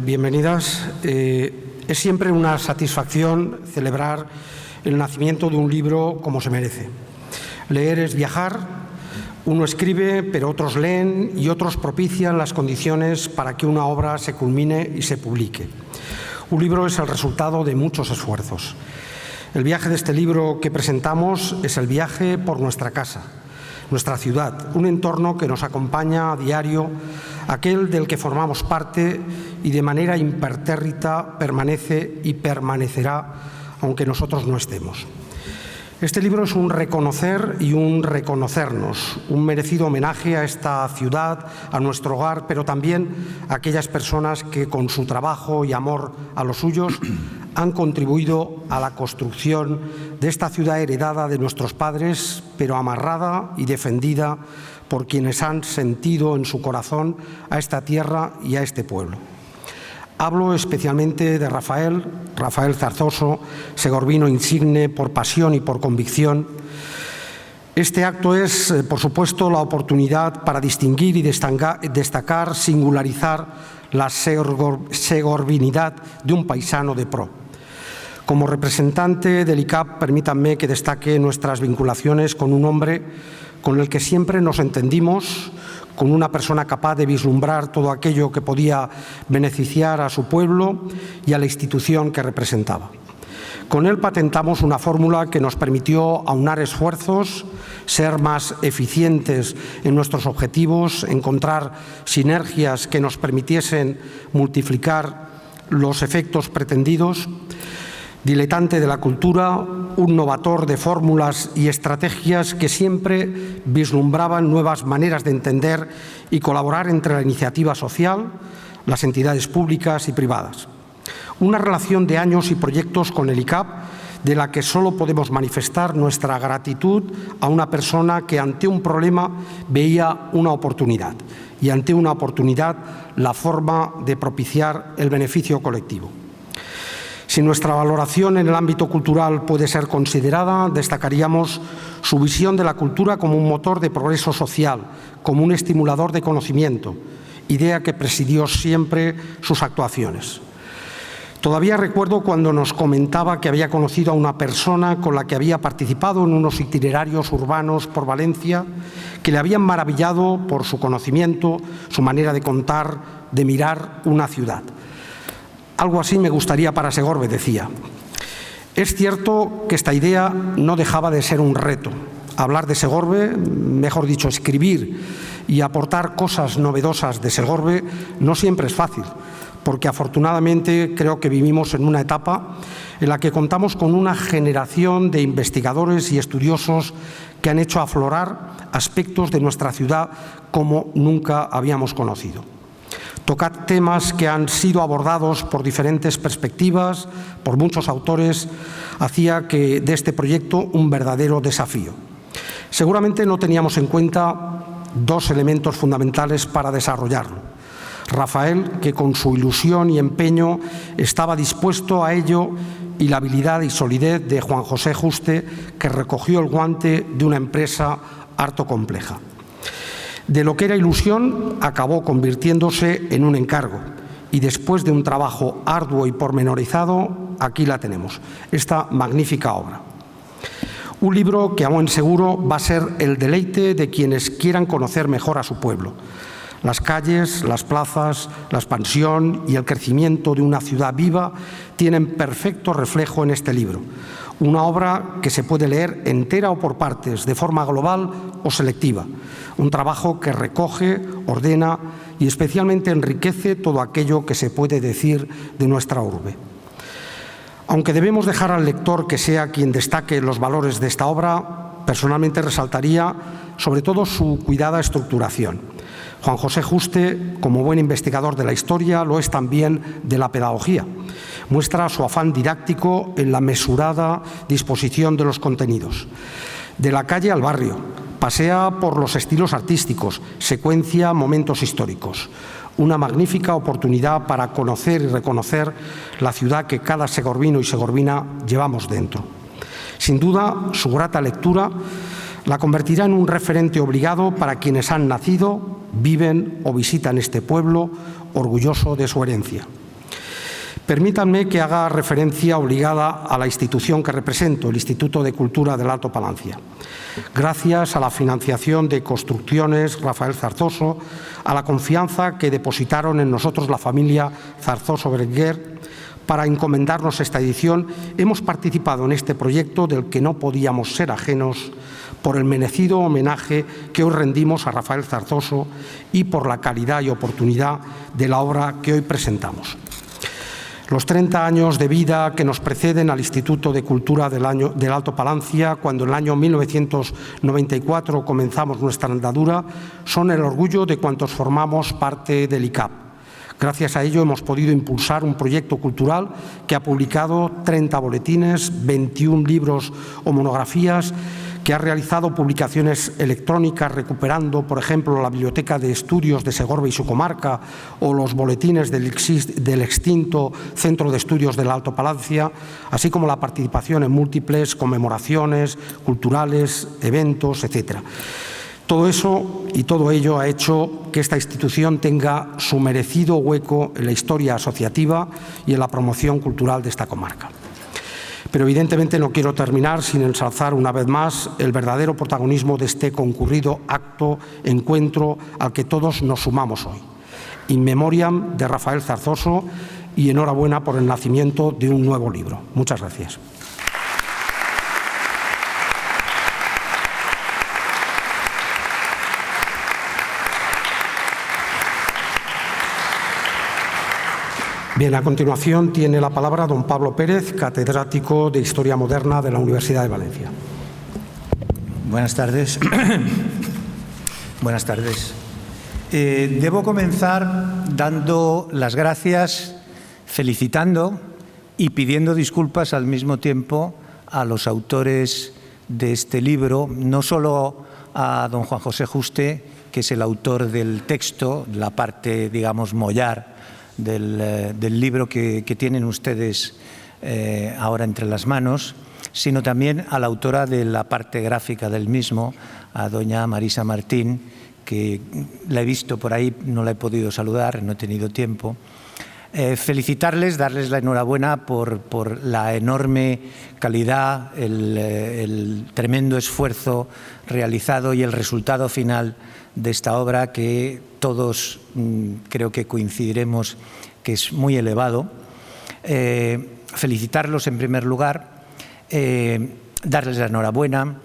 bienvenidas. Es siempre una satisfacción celebrar el nacimiento de un libro como se merece. Leer es viajar, uno escribe, pero otros leen y otros propician las condiciones para que una obra se culmine y se publique. Un libro es el resultado de muchos esfuerzos. El viaje de este libro que presentamos es el viaje por nuestra casa, nuestra ciudad, un entorno que nos acompaña a diario, aquel del que formamos parte y de manera impertérrita permanece y permanecerá aunque nosotros no estemos. Este libro es un reconocer y un reconocernos, un merecido homenaje a esta ciudad, a nuestro hogar, pero también a aquellas personas que con su trabajo y amor a los suyos han contribuido a la construcción de esta ciudad heredada de nuestros padres, pero amarrada y defendida por quienes han sentido en su corazón a esta tierra y a este pueblo. Hablo especialmente de Rafael Zarzoso, segorbino insigne por pasión y por convicción. Este acto es, por supuesto, la oportunidad para distinguir y destacar, singularizar la segorbinidad de un paisano de pro. Como representante del ICAP, permítanme que destaque nuestras vinculaciones con un hombre con el que siempre nos entendimos, con una persona capaz de vislumbrar todo aquello que podía beneficiar a su pueblo y a la institución que representaba. Con él patentamos una fórmula que nos permitió aunar esfuerzos, ser más eficientes en nuestros objetivos, encontrar sinergias que nos permitiesen multiplicar los efectos pretendidos. Diletante de la cultura, un novator de fórmulas y estrategias que siempre vislumbraban nuevas maneras de entender y colaborar entre la iniciativa social, las entidades públicas y privadas. Una relación de años y proyectos con el ICAP de la que solo podemos manifestar nuestra gratitud a una persona que ante un problema veía una oportunidad y ante una oportunidad la forma de propiciar el beneficio colectivo. Si nuestra valoración en el ámbito cultural puede ser considerada, destacaríamos su visión de la cultura como un motor de progreso social, como un estimulador de conocimiento, idea que presidió siempre sus actuaciones. Todavía recuerdo cuando nos comentaba que había conocido a una persona con la que había participado en unos itinerarios urbanos por Valencia, que le habían maravillado por su conocimiento, su manera de contar, de mirar una ciudad. Algo así me gustaría para Segorbe, decía. Es cierto que esta idea no dejaba de ser un reto. Hablar de Segorbe, mejor dicho, escribir y aportar cosas novedosas de Segorbe no siempre es fácil, porque afortunadamente creo que vivimos en una etapa en la que contamos con una generación de investigadores y estudiosos que han hecho aflorar aspectos de nuestra ciudad como nunca habíamos conocido. Tocar temas que han sido abordados por diferentes perspectivas, por muchos autores, hacía que de este proyecto un verdadero desafío. Seguramente no teníamos en cuenta dos elementos fundamentales para desarrollarlo. Rafael, que con su ilusión y empeño estaba dispuesto a ello, y la habilidad y solidez de Juan José Juste, que recogió el guante de una empresa harto compleja. De lo que era ilusión acabó convirtiéndose en un encargo y después de un trabajo arduo y pormenorizado, aquí la tenemos, esta magnífica obra. Un libro que a buen seguro va a ser el deleite de quienes quieran conocer mejor a su pueblo. Las calles, las plazas, la expansión y el crecimiento de una ciudad viva tienen perfecto reflejo en este libro. Una obra que se puede leer entera o por partes, de forma global o selectiva. Un trabajo que recoge, ordena y especialmente enriquece todo aquello que se puede decir de nuestra urbe. Aunque debemos dejar al lector que sea quien destaque los valores de esta obra, personalmente resaltaría sobre todo su cuidada estructuración. Juan José Juste, como buen investigador de la historia, lo es también de la pedagogía. Muestra su afán didáctico en la mesurada disposición de los contenidos. De la calle al barrio, pasea por los estilos artísticos, secuencia momentos históricos. Una magnífica oportunidad para conocer y reconocer la ciudad que cada segorbino y segorbina llevamos dentro. Sin duda, su grata lectura la convertirá en un referente obligado para quienes han nacido, viven o visitan este pueblo orgulloso de su herencia. Permítanme que haga referencia obligada a la institución que represento, el Instituto de Cultura del Alto Palancia. Gracias a la financiación de Construcciones Rafael Zarzoso, a la confianza que depositaron en nosotros la familia Zarzoso-Berenguer para encomendarnos esta edición, hemos participado en este proyecto del que no podíamos ser ajenos por el merecido homenaje que hoy rendimos a Rafael Zarzoso y por la calidad y oportunidad de la obra que hoy presentamos. Los 30 años de vida que nos preceden al Instituto de Cultura del Alto Palancia, cuando en el año 1994 comenzamos nuestra andadura, son el orgullo de cuantos formamos parte del ICAP. Gracias a ello hemos podido impulsar un proyecto cultural que ha publicado 30 boletines, 21 libros o monografías, que ha realizado publicaciones electrónicas recuperando, por ejemplo, la Biblioteca de Estudios de Segorbe y su comarca o los boletines del extinto Centro de Estudios del Alto Palancia, así como la participación en múltiples conmemoraciones culturales, eventos, etc. Todo eso y todo ello ha hecho que esta institución tenga su merecido hueco en la historia asociativa y en la promoción cultural de esta comarca. Pero evidentemente no quiero terminar sin ensalzar una vez más el verdadero protagonismo de este concurrido encuentro al que todos nos sumamos hoy. In memoriam de Rafael Zarzoso y enhorabuena por el nacimiento de un nuevo libro. Muchas gracias. Bien, a continuación tiene la palabra don Pablo Pérez, catedrático de Historia Moderna de la Universidad de Valencia. Buenas tardes. Buenas tardes. Debo comenzar dando las gracias, felicitando y pidiendo disculpas al mismo tiempo a los autores de este libro, no solo a don Juan José Juste, que es el autor del texto, la parte, digamos, mollar del libro que tienen ustedes ahora entre las manos, sino también a la autora de la parte gráfica del mismo, a doña Marisa Martín, que la he visto por ahí, no la he podido saludar, no he tenido tiempo. Felicitarles, darles la enhorabuena por la enorme calidad, el tremendo esfuerzo realizado y el resultado final de esta obra que todos creo que coincidiremos que es muy elevado. Felicitarlos en primer lugar, darles la enhorabuena,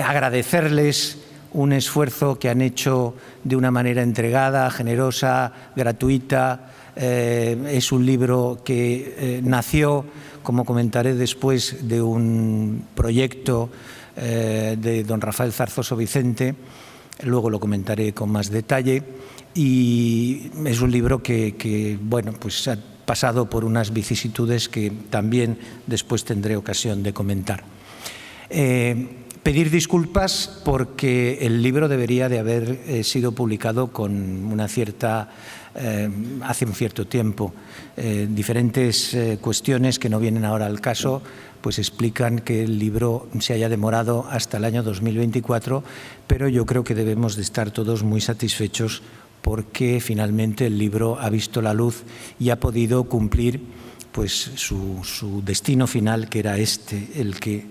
agradecerles un esfuerzo que han hecho de una manera entregada, generosa, gratuita. Es un libro que nació, como comentaré después, de un proyecto de don Rafael Zarzoso Vicente. Luego lo comentaré con más detalle, y es un libro que bueno, pues ha pasado por unas vicisitudes que también después tendré ocasión de comentar. Pedir disculpas porque el libro debería de haber sido publicado con una cierta hace un cierto tiempo. Diferentes cuestiones que no vienen ahora al caso pues explican que el libro se haya demorado hasta el año 2024, pero yo creo que debemos de estar todos muy satisfechos porque finalmente el libro ha visto la luz y ha podido cumplir pues su destino final, que era el que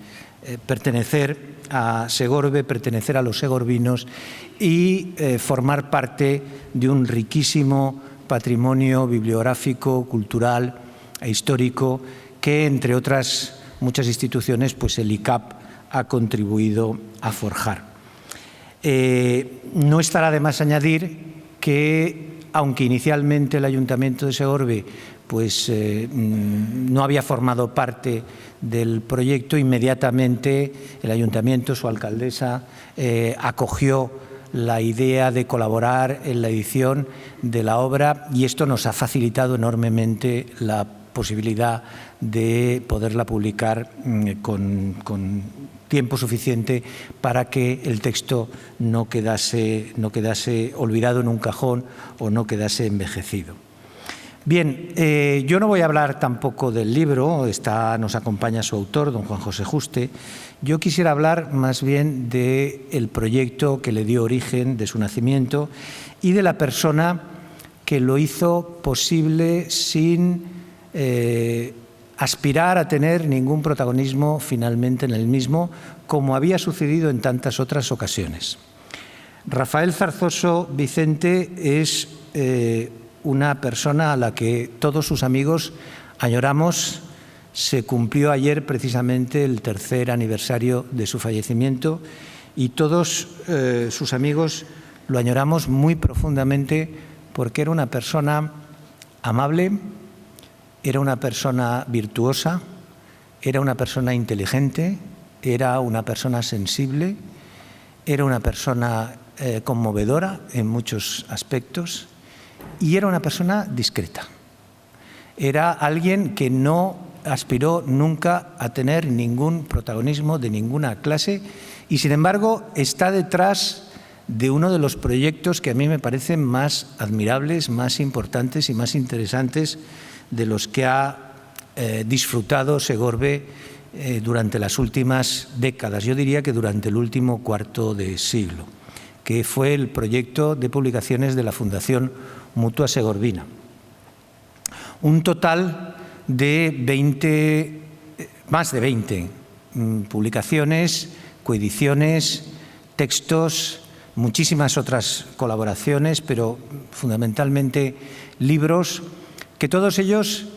pertenecer a Segorbe, pertenecer a los segorbinos y formar parte de un riquísimo patrimonio bibliográfico, cultural e histórico que, entre otras muchas instituciones, pues el ICAP ha contribuido a forjar. No estará de más añadir que, aunque inicialmente el Ayuntamiento de Segorbe pues, no había formado parte del proyecto, inmediatamente el Ayuntamiento, su alcaldesa, acogió la idea de colaborar en la edición de la obra, y esto nos ha facilitado enormemente la posibilidad de poderla publicar con tiempo suficiente para que el texto no quedase olvidado en un cajón o no quedase envejecido. Bien, yo no voy a hablar tampoco del libro, nos acompaña su autor, don Juan José Juste. Yo quisiera hablar más bien del proyecto que le dio origen, de su nacimiento, y de la persona que lo hizo posible sin aspirar a tener ningún protagonismo finalmente en el mismo, como había sucedido en tantas otras ocasiones. Rafael Zarzoso Vicente es una persona a la que todos sus amigos añoramos. Se cumplió ayer precisamente el 3er aniversario de su fallecimiento y todos sus amigos lo añoramos muy profundamente porque era una persona amable, era una persona virtuosa, era una persona inteligente, era una persona sensible, era una persona conmovedora en muchos aspectos y era una persona discreta. Era alguien que no aspiró nunca a tener ningún protagonismo de ninguna clase y, sin embargo, está detrás de uno de los proyectos que a mí me parecen más admirables, más importantes y más interesantes de los que ha disfrutado Segorbe durante las últimas décadas, yo diría que durante el último cuarto de siglo, que fue el proyecto de publicaciones de la Fundación Mutua Segorbina. Un total de más de 20 publicaciones, coediciones, textos, muchísimas otras colaboraciones, pero fundamentalmente libros, que todos ellos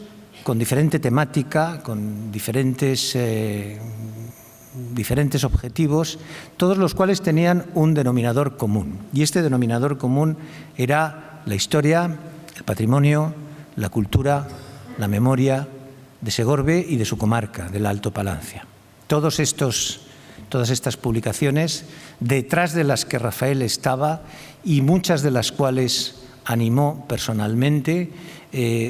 con diferente temática, con diferentes objetivos, todos los cuales tenían un denominador común. Y este denominador común era la historia, el patrimonio, la cultura, la memoria de Segorbe y de su comarca, del Alto Palancia. Todas estas publicaciones, detrás de las que Rafael estaba y muchas de las cuales animó personalmente,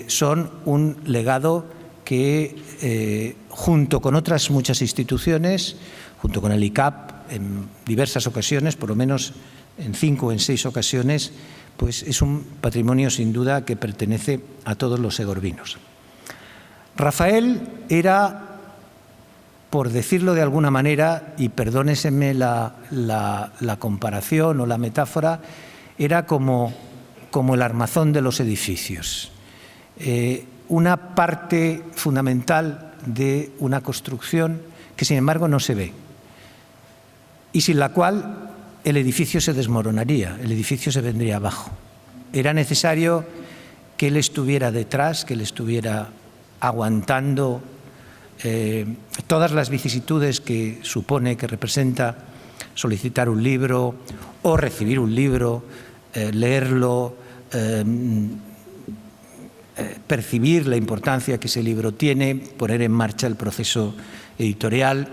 son un legado que, junto con otras muchas instituciones, junto con el ICAP, en diversas ocasiones, por lo menos en 5 o en 6 ocasiones, pues es un patrimonio sin duda que pertenece a todos los segorbinos. Rafael era, por decirlo de alguna manera, y perdóneseme la comparación o la metáfora, era como el armazón de los edificios. Una parte fundamental de una construcción que, sin embargo, no se ve y sin la cual el edificio se desmoronaría, el edificio se vendría abajo. Era necesario que él estuviera detrás, que él estuviera aguantando todas las vicisitudes que supone, que representa solicitar un libro o recibir un libro, leerlo, percibir la importancia que ese libro tiene, poner en marcha el proceso editorial,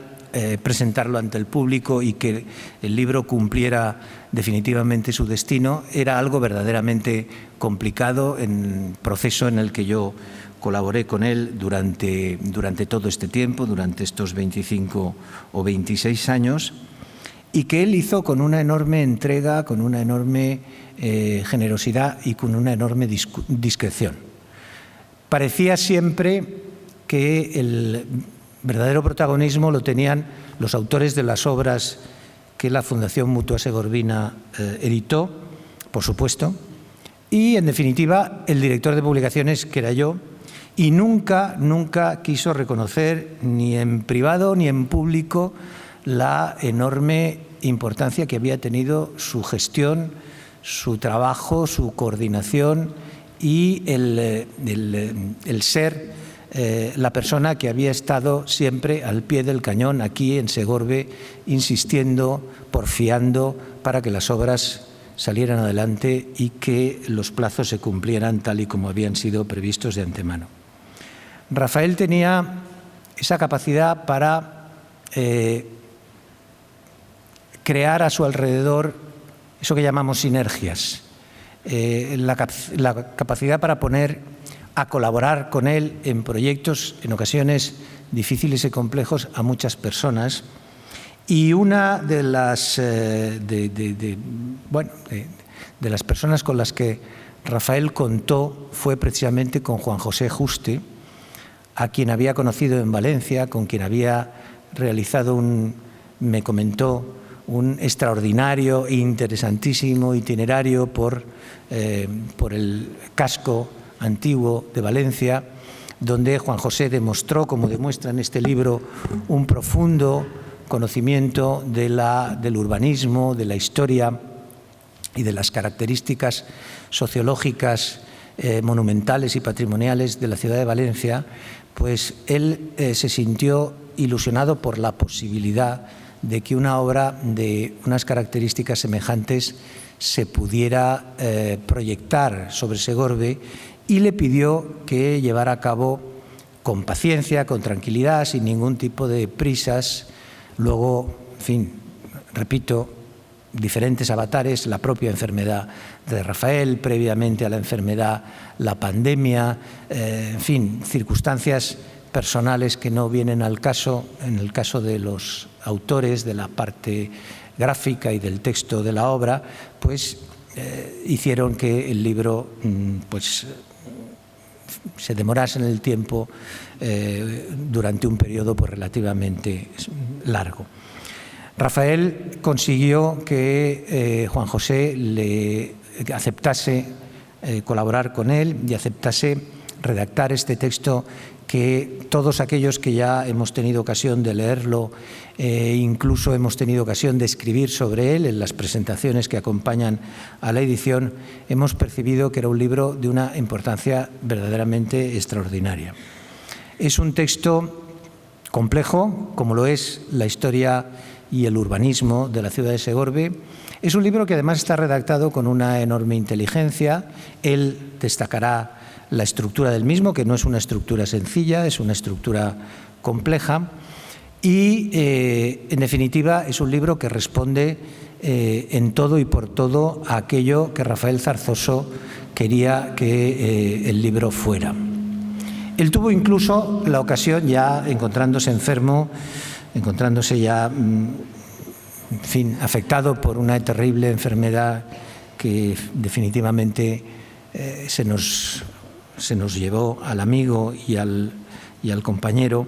presentarlo ante el público y que el libro cumpliera definitivamente su destino. Era algo verdaderamente complicado, en proceso en el que yo colaboré con él durante todo este tiempo, durante estos 25 o 26 años, y que él hizo con una enorme entrega, con una enorme generosidad y con una enorme discreción. Parecía siempre que el verdadero protagonismo lo tenían los autores de las obras que la Fundación Mutua Segorbina editó, por supuesto, y, en definitiva, el director de publicaciones, que era yo, y nunca quiso reconocer, ni en privado ni en público, la enorme importancia que había tenido su gestión, su trabajo, su coordinación y el ser la persona que había estado siempre al pie del cañón aquí en Segorbe, insistiendo, porfiando para que las obras salieran adelante y que los plazos se cumplieran tal y como habían sido previstos de antemano. Rafael tenía esa capacidad para crear a su alrededor eso que llamamos sinergias, la capacidad para poner a colaborar con él en proyectos, en ocasiones difíciles y complejos, a muchas personas. Y una de las personas con las que Rafael contó fue precisamente con Juan José Juste, a quien había conocido en Valencia, con quien había realizado me comentó, un extraordinario e interesantísimo itinerario por el casco antiguo de Valencia, donde Juan José demostró, como demuestra en este libro, un profundo conocimiento del urbanismo, de la historia y de las características sociológicas, monumentales y patrimoniales de la ciudad de Valencia, pues él se sintió ilusionado por la posibilidad de que una obra de unas características semejantes se pudiera proyectar sobre Segorbe, y le pidió que llevara a cabo con paciencia, con tranquilidad, sin ningún tipo de prisas. Luego, en fin, repito, diferentes avatares, la propia enfermedad de Rafael, previamente a la enfermedad, la pandemia, en fin, circunstancias personales que no vienen al caso en el caso de los autores de la parte gráfica y del texto de la obra, pues hicieron que el libro pues se demorase en el tiempo durante un periodo pues relativamente largo. Rafael consiguió que Juan José le aceptase colaborar con él y aceptase redactar este texto que todos aquellos que ya hemos tenido ocasión de leerlo, incluso hemos tenido ocasión de escribir sobre él en las presentaciones que acompañan a la edición, hemos percibido que era un libro de una importancia verdaderamente extraordinaria. Es un texto complejo, como lo es la historia y el urbanismo de la ciudad de Segorbe. Es un libro que además está redactado con una enorme inteligencia. Él destacará la estructura del mismo, que no es una estructura sencilla, es una estructura compleja, y en definitiva es un libro que responde en todo y por todo a aquello que Rafael Zarzoso quería que el libro fuera. Él tuvo incluso la ocasión, ya encontrándose enfermo, encontrándose ya, en fin, afectado por una terrible enfermedad que definitivamente se nos llevó al amigo y al compañero.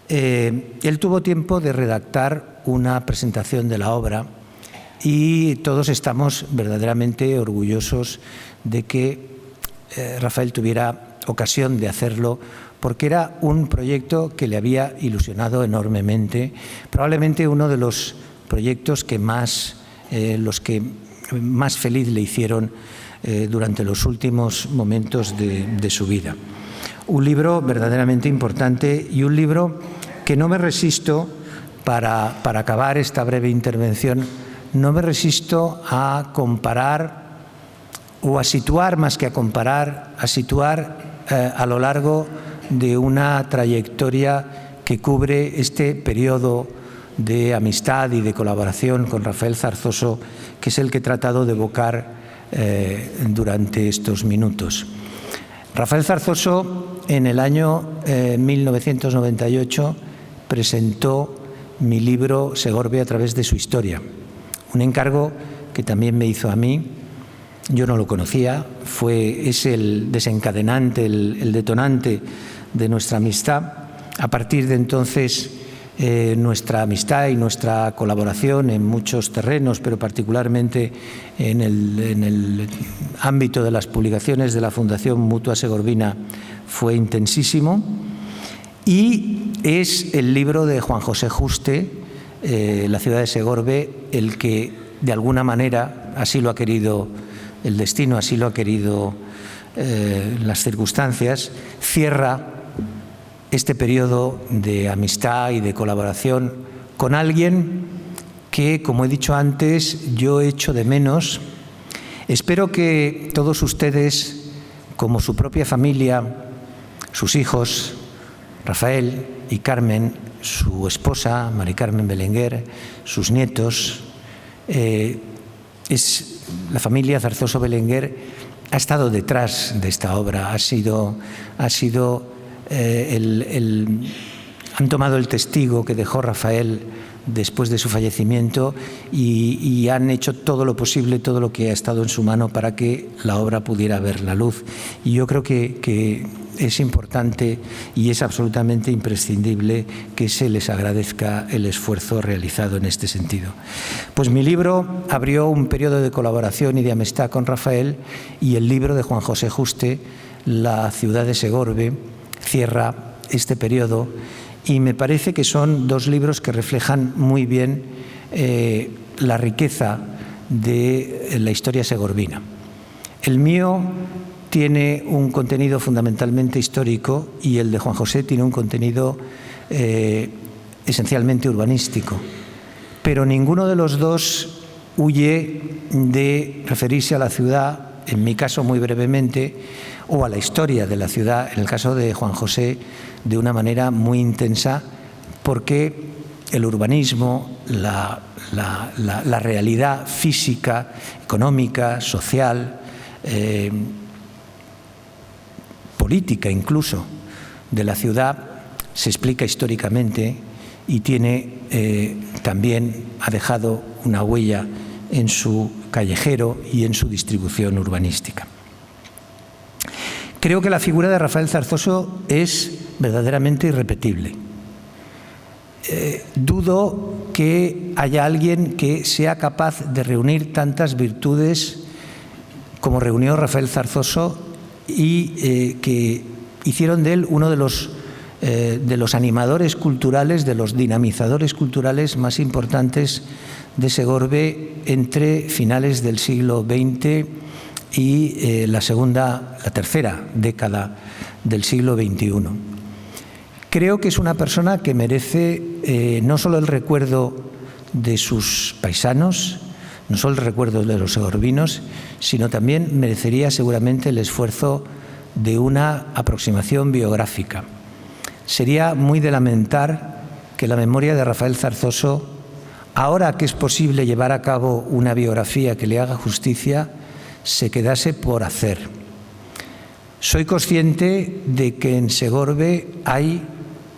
Él tuvo tiempo de redactar una presentación de la obra y todos estamos verdaderamente orgullosos de que Rafael tuviera ocasión de hacerlo, porque era un proyecto que le había ilusionado enormemente, probablemente uno de los proyectos que más feliz le hicieron durante los últimos momentos de su vida. Un libro verdaderamente importante y un libro que no me resisto, para acabar esta breve intervención, no me resisto a comparar o a situar, más que a comparar, a situar a lo largo de una trayectoria que cubre este periodo de amistad y de colaboración con Rafael Zarzoso, que es el que he tratado de evocar durante estos minutos. Rafael Zarzoso, en el año 1998, presentó mi libro Segorbe a través de su historia, un encargo que también me hizo a mí. Yo no lo conocía, es el desencadenante, el detonante de nuestra amistad. A partir de entonces, nuestra amistad y nuestra colaboración en muchos terrenos, pero particularmente en el ámbito de las publicaciones de la Fundación Mutua Segorbina, fue intensísimo. Y es el libro de Juan José Juste, La ciudad de Segorbe, el que de alguna manera, así lo ha querido el destino, así lo ha querido las circunstancias, cierra este periodo de amistad y de colaboración con alguien que, como he dicho antes, yo echo de menos. Espero que todos ustedes, como su propia familia, sus hijos, Rafael y Carmen, su esposa, Mari Carmen Belenguer, sus nietos, la familia Zarzoso Belenguer ha estado detrás de esta obra, han tomado el testigo que dejó Rafael después de su fallecimiento y han hecho todo lo posible, todo lo que ha estado en su mano para que la obra pudiera ver la luz. Y yo creo que es importante y es absolutamente imprescindible que se les agradezca el esfuerzo realizado en este sentido. Pues mi libro abrió un periodo de colaboración y de amistad con Rafael, y el libro de Juan José Juste, La ciudad de Segorbe, cierra este periodo, y me parece que son dos libros que reflejan muy bien la riqueza de la historia segorbina. El mío tiene un contenido fundamentalmente histórico y el de Juan José tiene un contenido esencialmente urbanístico, pero ninguno de los dos huye de referirse a la ciudad, en mi caso muy brevemente, o a la historia de la ciudad, en el caso de Juan José, de una manera muy intensa, porque el urbanismo, la realidad física, económica, social, política incluso, de la ciudad se explica históricamente y también ha dejado una huella en su callejero y en su distribución urbanística. Creo que la figura de Rafael Zarzoso es verdaderamente irrepetible. Dudo que haya alguien que sea capaz de reunir tantas virtudes como reunió Rafael Zarzoso y que hicieron de él uno de los animadores culturales, de los dinamizadores culturales más importantes de Segorbe entre finales del siglo XX y la tercera década del siglo XXI. Creo que es una persona que merece no solo el recuerdo de sus paisanos, no solo el recuerdo de los segorbinos, sino también merecería seguramente el esfuerzo de una aproximación biográfica. Sería muy de lamentar que la memoria de Rafael Zarzoso, ahora que es posible llevar a cabo una biografía que le haga justicia, se quedase por hacer. Soy consciente de que en Segorbe hay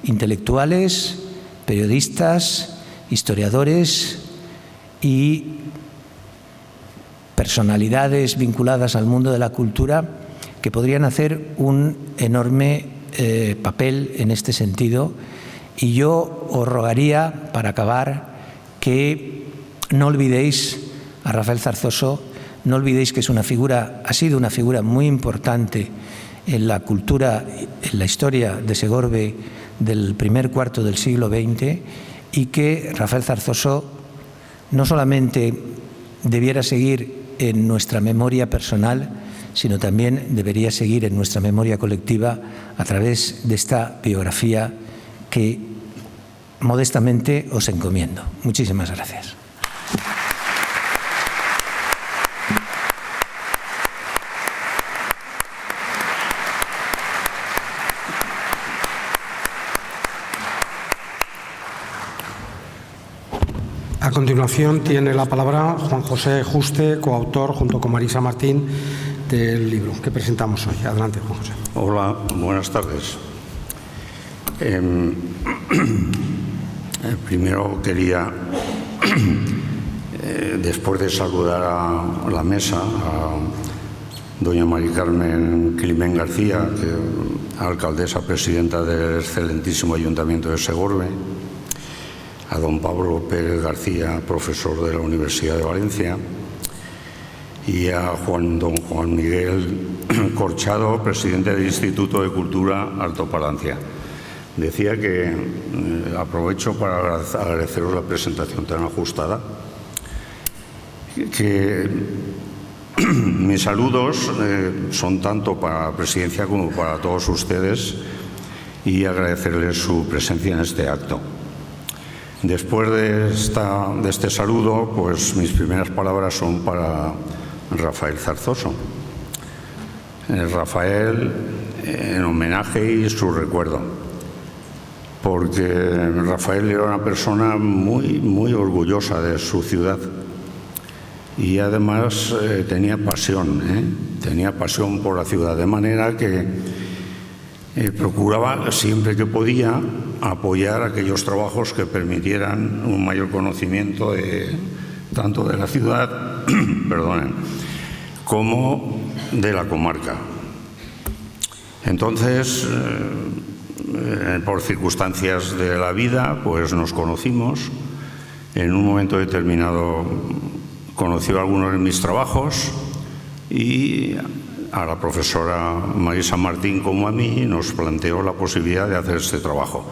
intelectuales, periodistas, historiadores y personalidades vinculadas al mundo de la cultura que podrían hacer un enorme papel en este sentido, y yo os rogaría, para acabar, que no olvidéis a Rafael Zarzoso, no olvidéis que ha sido una figura muy importante en la cultura, en la historia de Segorbe del primer cuarto del siglo XX, y que Rafael Zarzoso no solamente debiera seguir en nuestra memoria personal, sino también debería seguir en nuestra memoria colectiva a través de esta biografía que modestamente os encomiendo. Muchísimas gracias. A continuación tiene la palabra Juan José Juste, coautor junto con Marisa Martín del libro que presentamos hoy. Adelante, Juan José. Hola, buenas tardes. Primero quería, después de saludar a la mesa, a doña Mari Carmen Climent García, alcaldesa presidenta del excelentísimo Ayuntamiento de Segorbe, a don Pablo Pérez García, profesor de la Universidad de Valencia, y a don Juan Miguel Corchado, presidente del Instituto de Cultura Alto Palancia. Decía que aprovecho para agradeceros la presentación tan ajustada, que mis saludos son tanto para la presidencia como para todos ustedes, y agradecerles su presencia en este acto. Después de este saludo, pues mis primeras palabras son para Rafael Zarzoso. Rafael, en homenaje y su recuerdo, porque Rafael era una persona muy orgullosa de su ciudad y además tenía pasión por la ciudad, de manera que procuraba siempre que podía apoyar aquellos trabajos que permitieran un mayor conocimiento tanto de la ciudad como de la comarca. Entonces, por circunstancias de la vida, pues nos conocimos. En un momento determinado conoció algunos de mis trabajos y a la profesora Marisa Martín como a mí, nos planteó la posibilidad de hacer este trabajo.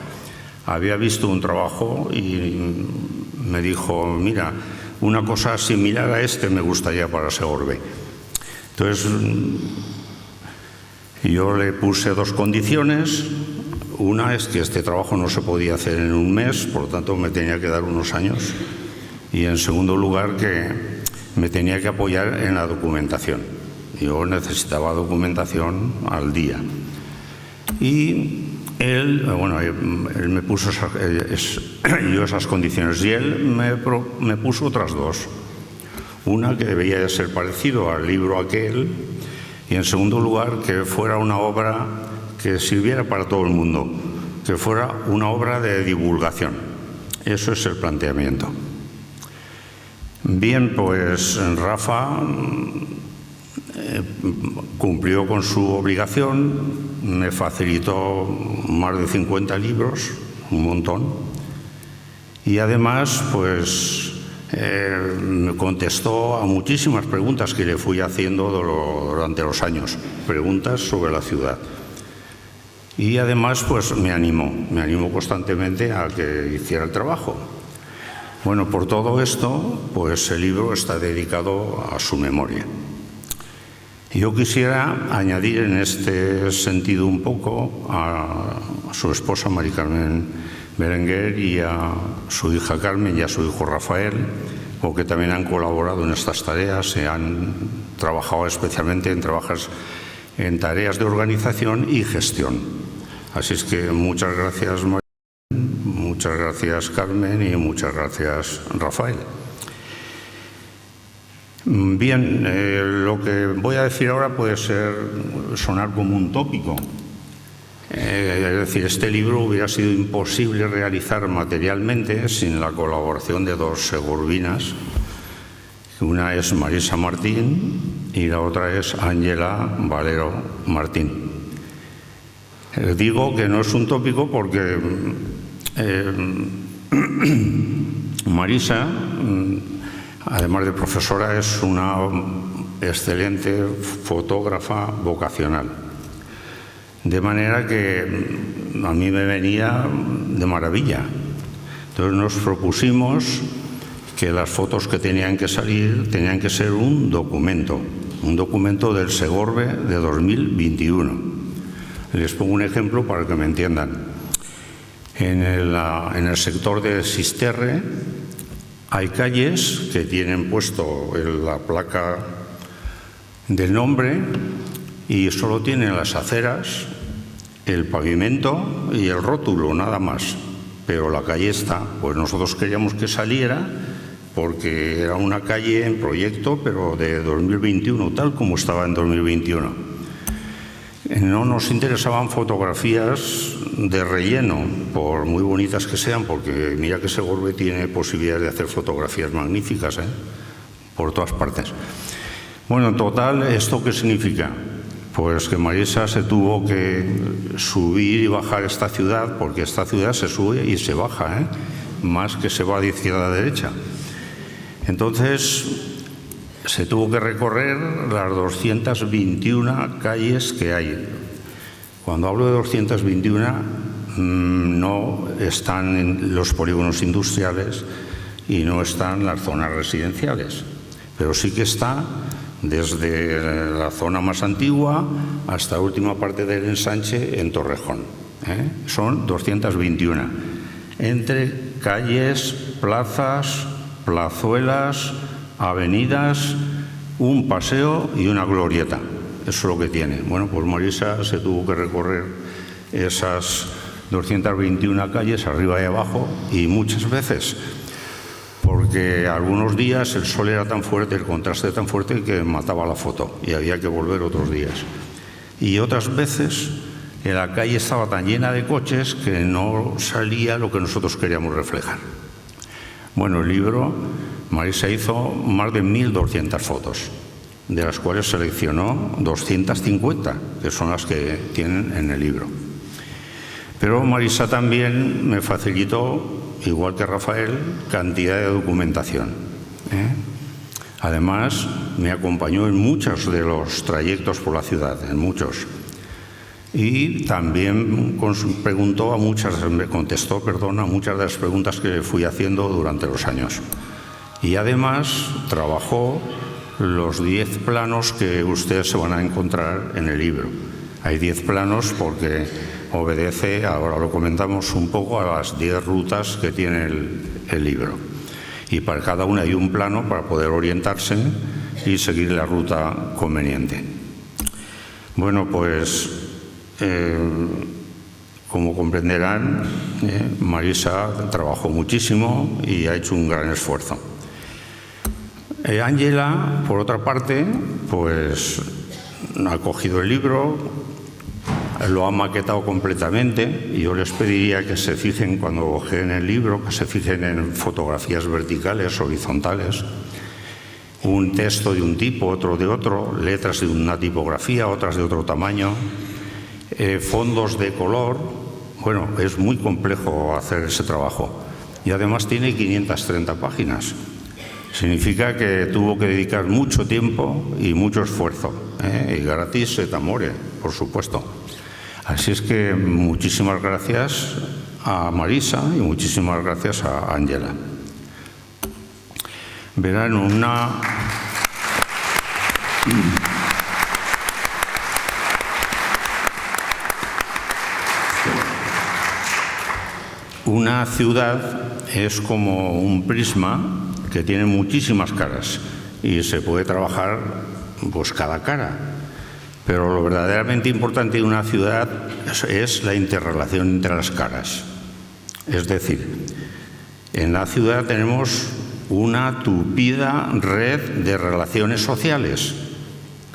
Había visto un trabajo y me dijo, mira, una cosa similar a este me gustaría para Segorbe. Entonces, yo le puse dos condiciones. Una es que este trabajo no se podía hacer en un mes, por lo tanto me tenía que dar unos años. Y en segundo lugar, que me tenía que apoyar en la documentación. Yo necesitaba documentación al día. Y él me puso esas condiciones y él me puso otras dos. Una, que debía de ser parecido al libro aquel, y en segundo lugar, que fuera una obra que sirviera para todo el mundo, que fuera una obra de divulgación. Eso es el planteamiento. Bien, pues Rafa cumplió con su obligación, me facilitó más de 50 libros, un montón, y además pues me contestó a muchísimas preguntas que le fui haciendo durante los años, preguntas sobre la ciudad. Y además pues me animó constantemente a que hiciera el trabajo. Bueno, por todo esto, pues el libro está dedicado a su memoria. Yo quisiera añadir en este sentido un poco a su esposa Mari Carmen Berenguer y a su hija Carmen y a su hijo Rafael, porque también han colaborado en estas tareas, se han trabajado especialmente en tareas de organización y gestión. Así es que muchas gracias María, muchas gracias Carmen y muchas gracias Rafael. Bien, lo que voy a decir ahora puede sonar como un tópico. Es decir, este libro hubiera sido imposible realizar materialmente sin la colaboración de dos segorbinas. Una es Marisa Martín y la otra es Ángela Valero Martín. Digo que no es un tópico porque Marisa, además de profesora, es una excelente fotógrafa vocacional. De manera que a mí me venía de maravilla. Entonces nos propusimos que las fotos que tenían que salir tenían que ser un documento del Segorbe de 2021. Les pongo un ejemplo para que me entiendan. En el sector de Sisterre hay calles que tienen puesto la placa del nombre y solo tienen las aceras, el pavimento y el rótulo, nada más. Pero la calle está. Pues nosotros queríamos que saliera porque era una calle en proyecto, pero de 2021, tal como estaba en 2021. No nos interesaban fotografías de relleno, por muy bonitas que sean, porque mira que Segorbe tiene posibilidades de hacer fotografías magníficas, por todas partes. Bueno, en total, ¿esto qué significa? Pues que Marisa se tuvo que subir y bajar esta ciudad, porque esta ciudad se sube y se baja, más que se va de izquierda a derecha. Entonces, se tuvo que recorrer las 221 calles que hay. Cuando hablo de 221, no están en los polígonos industriales y no están las zonas residenciales, pero sí que está desde la zona más antigua hasta la última parte del ensanche en Torrejón. Son 221. Entre calles, plazas, plazuelas, avenidas, un paseo y una glorieta. Eso es lo que tiene. Bueno, pues Marisa se tuvo que recorrer esas 221 calles arriba y abajo, y muchas veces porque algunos días el sol era tan fuerte, el contraste tan fuerte que mataba la foto y había que volver otros días. Y otras veces la calle estaba tan llena de coches que no salía lo que nosotros queríamos reflejar. Bueno, el libro, Marisa hizo más de 1.200 fotos, de las cuales seleccionó 250, que son las que tienen en el libro. Pero Marisa también me facilitó, igual que Rafael, cantidad de documentación. Además, me acompañó en muchos de los trayectos por la ciudad, en muchos. Y también me contestó a muchas de las preguntas que fui haciendo durante los años. Y además trabajó los 10 planos que ustedes se van a encontrar en el libro. Hay 10 planos porque obedece, ahora lo comentamos un poco, a las 10 rutas que tiene el libro. Y para cada una hay un plano para poder orientarse y seguir la ruta conveniente. Bueno, pues como comprenderán, Marisa trabajó muchísimo y ha hecho un gran esfuerzo. Ángela, por otra parte, pues ha cogido el libro, lo ha maquetado completamente y yo les pediría que se fijen cuando ojeen el libro, que se fijen en fotografías verticales, horizontales, un texto de un tipo, otro de otro, letras de una tipografía, otras de otro tamaño, fondos de color. Bueno, es muy complejo hacer ese trabajo y además tiene 530 páginas. Significa que tuvo que dedicar mucho tiempo y mucho esfuerzo, y gratis et amore, por supuesto. Así es que muchísimas gracias a Marisa y muchísimas gracias a Ángela. Verán una ciudad es como un prisma que tiene muchísimas caras y se puede trabajar pues cada cara. Pero lo verdaderamente importante de una ciudad es la interrelación entre las caras. Es decir, en la ciudad tenemos una tupida red de relaciones sociales,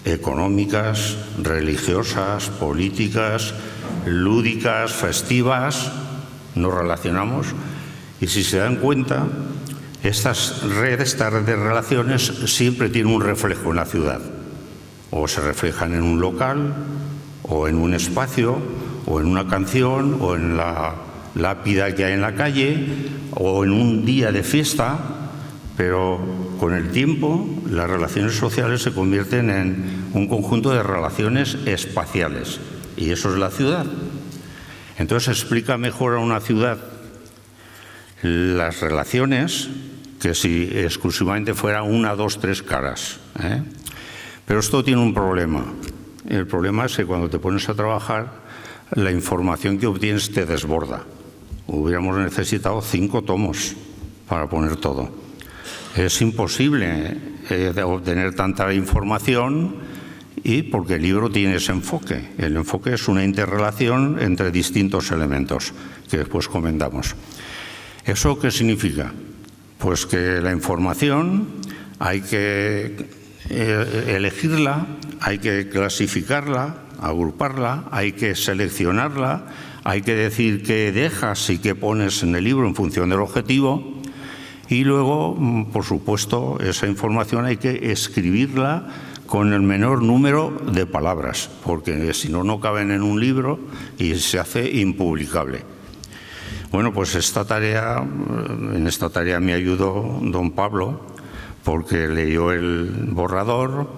económicas, religiosas, políticas, lúdicas, festivas. Nos relacionamos y si se dan cuenta, esta red de relaciones siempre tiene un reflejo en la ciudad. O se reflejan en un local, o en un espacio, o en una canción, o en la lápida que hay en la calle, o en un día de fiesta, pero con el tiempo las relaciones sociales se convierten en un conjunto de relaciones espaciales, y eso es la ciudad. Entonces explica mejor a una ciudad las relaciones que si exclusivamente fuera una, dos, tres caras, Pero esto tiene un problema. El problema es que cuando te pones a trabajar, la información que obtienes te desborda. Hubiéramos necesitado 5 tomos para poner todo. Es imposible obtener tanta información y porque el libro tiene ese enfoque. El enfoque es una interrelación entre distintos elementos que después comentamos. ¿Eso qué significa? Pues que la información hay que elegirla, hay que clasificarla, agruparla, hay que seleccionarla, hay que decir qué dejas y qué pones en el libro en función del objetivo y luego, por supuesto, esa información hay que escribirla con el menor número de palabras, porque si no, no caben en un libro y se hace impublicable. Bueno, pues en esta tarea me ayudó don Pablo, porque leyó el borrador,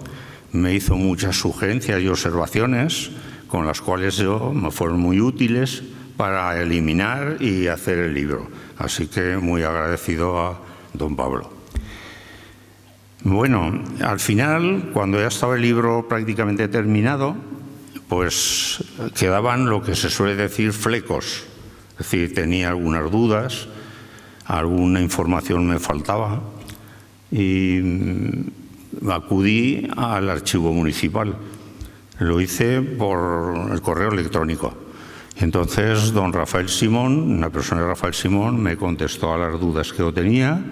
me hizo muchas sugerencias y observaciones, con las cuales me fueron muy útiles para eliminar y hacer el libro. Así que muy agradecido a don Pablo. Bueno, al final, cuando ya estaba el libro prácticamente terminado, pues quedaban lo que se suele decir flecos. Es decir, tenía algunas dudas, alguna información me faltaba y acudí al archivo municipal. Lo hice por el correo electrónico. Entonces, don Rafael Simón, una persona de Rafael Simón, me contestó a las dudas que yo tenía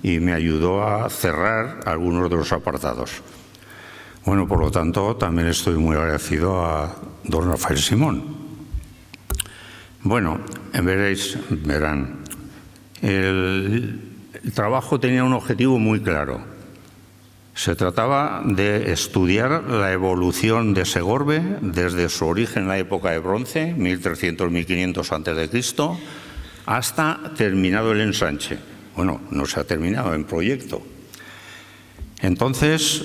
y me ayudó a cerrar algunos de los apartados. Bueno, por lo tanto, también estoy muy agradecido a don Rafael Simón. Bueno, verán, el trabajo tenía un objetivo muy claro. Se trataba de estudiar la evolución de Segorbe desde su origen en la época de bronce, 1300-1500 a.C., hasta terminado el ensanche. Bueno, no se ha terminado en proyecto. Entonces,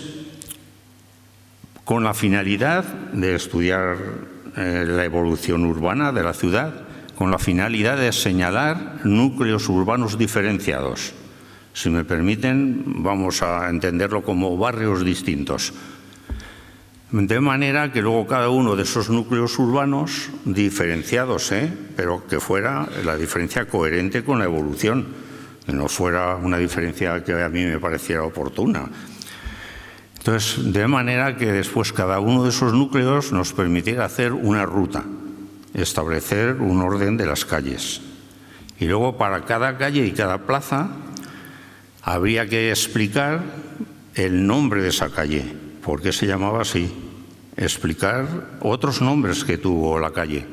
con la finalidad de estudiar la evolución urbana de la ciudad, con la finalidad de señalar núcleos urbanos diferenciados. Si me permiten, vamos a entenderlo como barrios distintos. De manera que luego cada uno de esos núcleos urbanos diferenciados, pero que fuera la diferencia coherente con la evolución, que no fuera una diferencia que a mí me pareciera oportuna. Entonces, de manera que después cada uno de esos núcleos nos permitiera hacer una ruta, establecer un orden de las calles. Y luego para cada calle y cada plaza habría que explicar el nombre de esa calle, por qué se llamaba así, explicar otros nombres que tuvo la calle,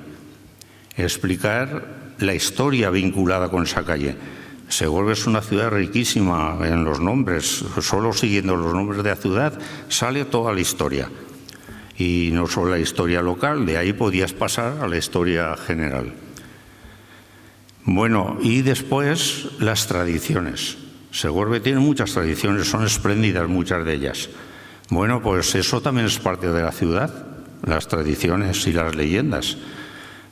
explicar la historia vinculada con esa calle. Segorbe es una ciudad riquísima en los nombres, solo siguiendo los nombres de la ciudad sale toda la historia. Y no solo la historia local, de ahí podías pasar a la historia general. Bueno, y después las tradiciones. Segorbe tiene muchas tradiciones, son espléndidas muchas de ellas. Bueno, pues eso también es parte de la ciudad, las tradiciones y las leyendas.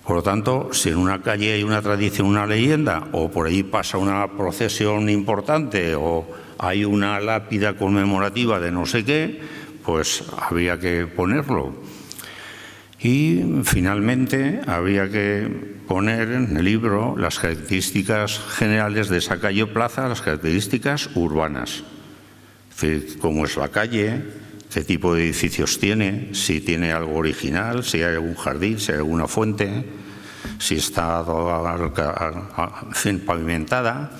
Por lo tanto, si en una calle hay una tradición, una leyenda, o por ahí pasa una procesión importante, o hay una lápida conmemorativa de no sé qué, pues habría que ponerlo. Y finalmente habría que poner en el libro las características generales de esa calle o plaza, las características urbanas. Es decir, cómo es la calle, qué tipo de edificios tiene, si tiene algo original, si hay algún jardín, si hay alguna fuente, si está pavimentada,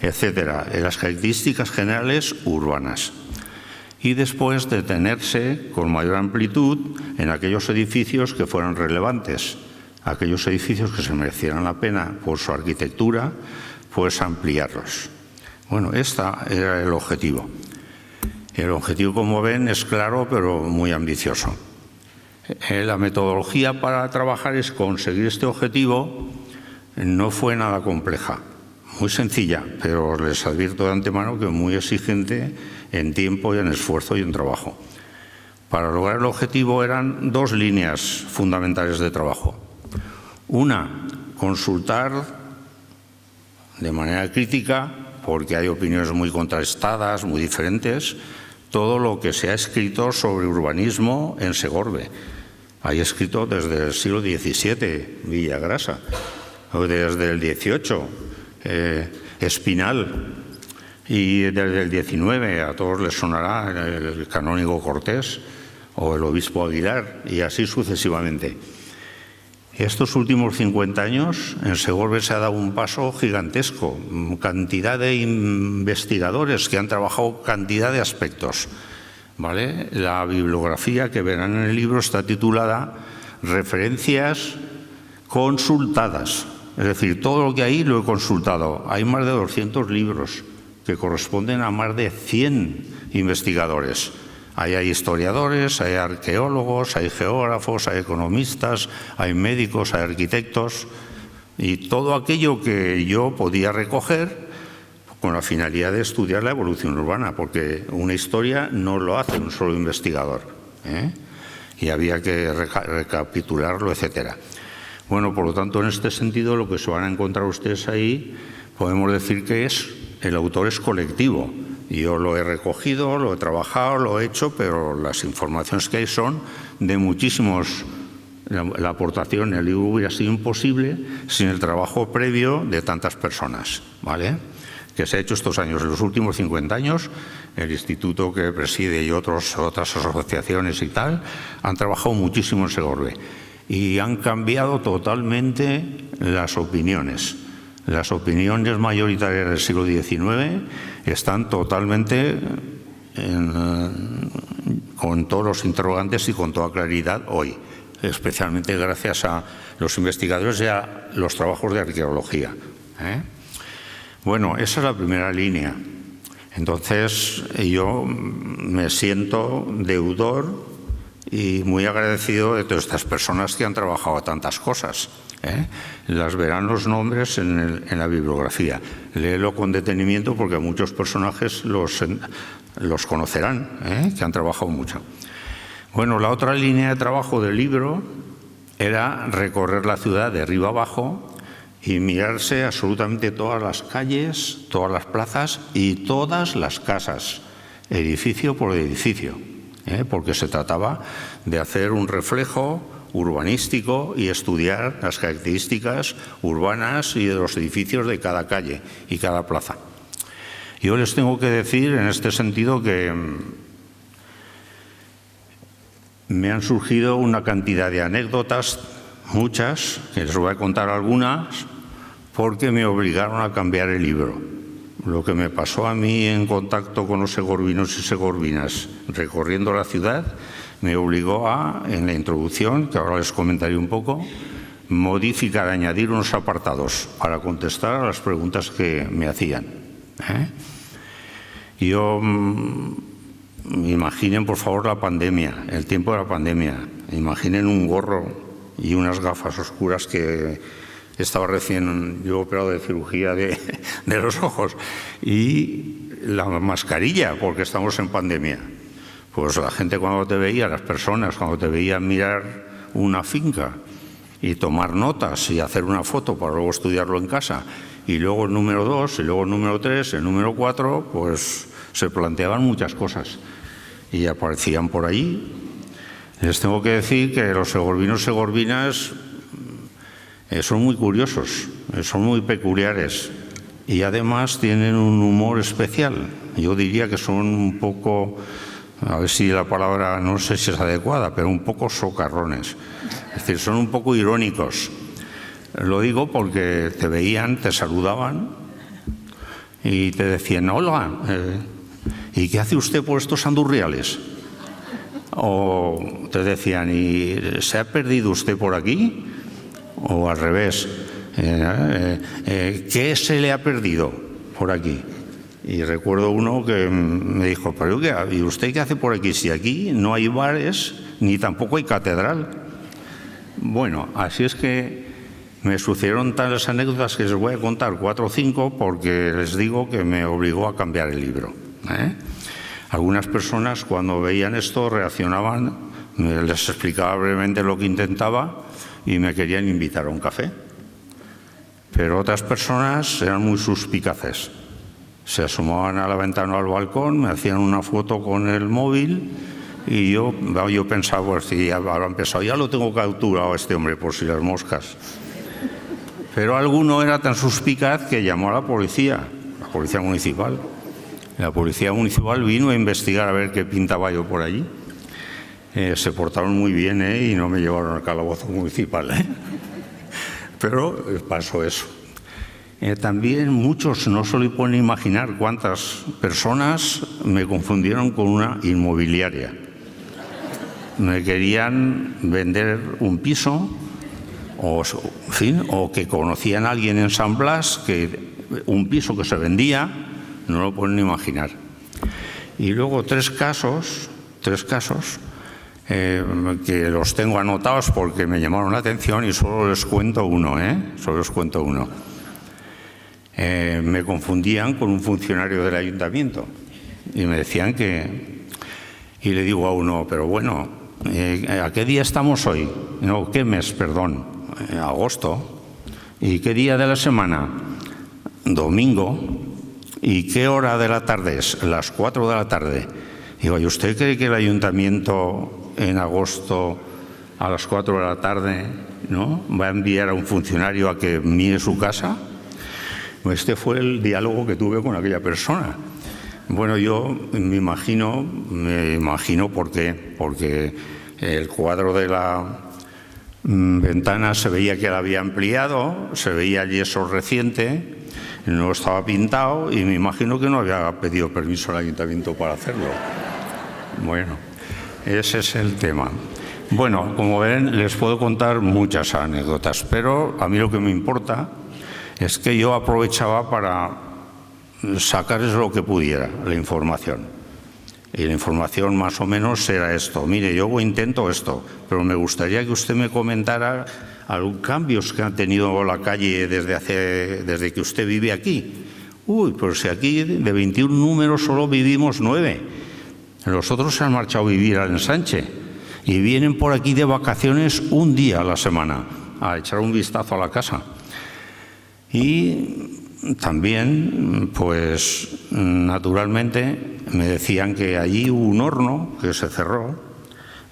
etcétera. Las características generales urbanas. Y después detenerse con mayor amplitud en aquellos edificios que fueran relevantes, aquellos edificios que se merecieran la pena por su arquitectura, pues ampliarlos. Bueno, este era el objetivo. El objetivo, como ven, es claro, pero muy ambicioso. La metodología para trabajar es conseguir este objetivo. No fue nada compleja, muy sencilla, pero les advierto de antemano que muy exigente en tiempo y en esfuerzo y en trabajo. Para lograr el objetivo eran dos líneas fundamentales de trabajo. Una, consultar de manera crítica, porque hay opiniones muy contrastadas, muy diferentes, todo lo que se ha escrito sobre urbanismo en Segorbe. Hay escrito desde el siglo XVII, Villagrasa, o desde el XVIII, Espinal, y desde el XIX, a todos les sonará el canónigo Cortés o el obispo Aguilar, y así sucesivamente. Estos últimos 50 años en Segorbe se ha dado un paso gigantesco, cantidad de investigadores que han trabajado cantidad de aspectos, ¿vale? La bibliografía que verán en el libro está titulada Referencias consultadas, es decir, todo lo que hay lo he consultado. Hay más de 200 libros que corresponden a más de 100 investigadores. Ahí hay historiadores, hay arqueólogos, hay geógrafos, hay economistas, hay médicos, hay arquitectos, y todo aquello que yo podía recoger con la finalidad de estudiar la evolución urbana, porque una historia no lo hace un solo investigador, y había que recapitularlo, etcétera. Bueno, por lo tanto, en este sentido, lo que se van a encontrar ustedes ahí, podemos decir que el autor es colectivo. Yo lo he recogido, lo he trabajado, lo he hecho, pero las informaciones que hay son de muchísimos. La aportación en el libro hubiera sido imposible sin el trabajo previo de tantas personas, ¿vale?, que se ha hecho estos años. En los últimos 50 años, el instituto que preside y otras asociaciones y tal han trabajado muchísimo en Segorbe y han cambiado totalmente las opiniones. Las opiniones mayoritarias del siglo XIX están totalmente con todos los interrogantes y con toda claridad hoy, especialmente gracias a los investigadores y a los trabajos de arqueología. Bueno, esa es la primera línea. Entonces, yo me siento deudor y muy agradecido de todas estas personas que han trabajado tantas cosas. Las verán los nombres en la bibliografía. Léelo con detenimiento porque a muchos personajes los conocerán, que han trabajado mucho. Bueno, la otra línea de trabajo del libro era recorrer la ciudad de arriba abajo y mirarse absolutamente todas las calles, todas las plazas y todas las casas, edificio por edificio, porque se trataba de hacer un reflejo urbanístico y estudiar las características urbanas y de los edificios de cada calle y cada plaza. Yo les tengo que decir en este sentido que me han surgido una cantidad de anécdotas, muchas, que les voy a contar algunas, porque me obligaron a cambiar el libro. Lo que me pasó a mí en contacto con los segorvinos y segorvinas recorriendo la ciudad me obligó a, en la introducción, que ahora les comentaré un poco, modificar, añadir unos apartados para contestar a las preguntas que me hacían. Yo, imaginen por favor la pandemia, el tiempo de la pandemia. Imaginen un gorro y unas gafas oscuras que estaba recién yo operado de cirugía de los ojos, y la mascarilla, porque estamos en pandemia. Pues la gente cuando te veía, las personas cuando te veían mirar una finca y tomar notas y hacer una foto para luego estudiarlo en casa, y luego el número 2, y luego el número 3, el número 4, pues se planteaban muchas cosas y aparecían por allí. Les tengo que decir que los segorvinos y segorvinas son muy curiosos, son muy peculiares y además tienen un humor especial. Yo diría que son un poco, a ver si la palabra no sé si es adecuada, pero un poco socarrones. Es decir, son un poco irónicos. Lo digo porque te veían, te saludaban y te decían, hola, ¿y qué hace usted por estos andurriales? O te decían, ¿y se ha perdido usted por aquí? O al revés, ¿qué se le ha perdido por aquí? Y recuerdo uno que me dijo, ¿pero qué? ¿Y usted qué hace por aquí? Si aquí no hay bares ni tampoco hay catedral. Bueno, así es que me sucedieron tales anécdotas que les voy a contar 4 o 5 porque les digo que me obligó a cambiar el libro. Algunas personas cuando veían esto reaccionaban, les explicaba brevemente lo que intentaba y me querían invitar a un café. Pero otras personas eran muy suspicaces. Se asomaban a la ventana o al balcón, me hacían una foto con el móvil y yo pensaba, pues si ya habrán empezado, ya lo tengo capturado a este hombre por si las moscas. Pero alguno era tan suspicaz que llamó a la policía municipal. La policía municipal vino a investigar a ver qué pintaba yo por allí. Se portaron muy bien y no me llevaron al calabozo municipal. Pero pasó eso. También muchos no se lo pueden imaginar cuántas personas me confundieron con una inmobiliaria. Me querían vender un piso o que conocían a alguien en San Blas, que un piso que se vendía, no lo pueden imaginar. Y luego tres casos que los tengo anotados porque me llamaron la atención y solo les cuento uno, me confundían con un funcionario del ayuntamiento y me decían y le digo a uno, pero bueno, ¿a qué día estamos hoy? No, ¿qué mes? Perdón, agosto. ¿Y qué día de la semana? Domingo. ¿Y qué hora de la tarde es? Las 4 de la tarde. Digo, ¿y usted cree que el ayuntamiento en agosto a las 4 de la tarde, ¿no?, va a enviar a un funcionario a que mire su casa? Este fue el diálogo que tuve con aquella persona. Bueno, yo me imagino por qué. Porque el cuadro de la ventana se veía que la había ampliado, se veía yeso reciente, no estaba pintado y me imagino que no había pedido permiso al ayuntamiento para hacerlo. Bueno, ese es el tema. Bueno, como ven, les puedo contar muchas anécdotas, pero a mí lo que me importa es que yo aprovechaba para sacarles lo que pudiera, la información. Y la información más o menos era esto. Mire, yo intento esto, pero me gustaría que usted me comentara algunos cambios que ha tenido la calle desde que usted vive aquí, Uy, pero si aquí de 21 números solo vivimos 9. Los otros se han marchado a vivir al ensanche y vienen por aquí de vacaciones un día a la semana a echar un vistazo a la casa. Y también, pues, naturalmente, me decían que allí hubo un horno que se cerró.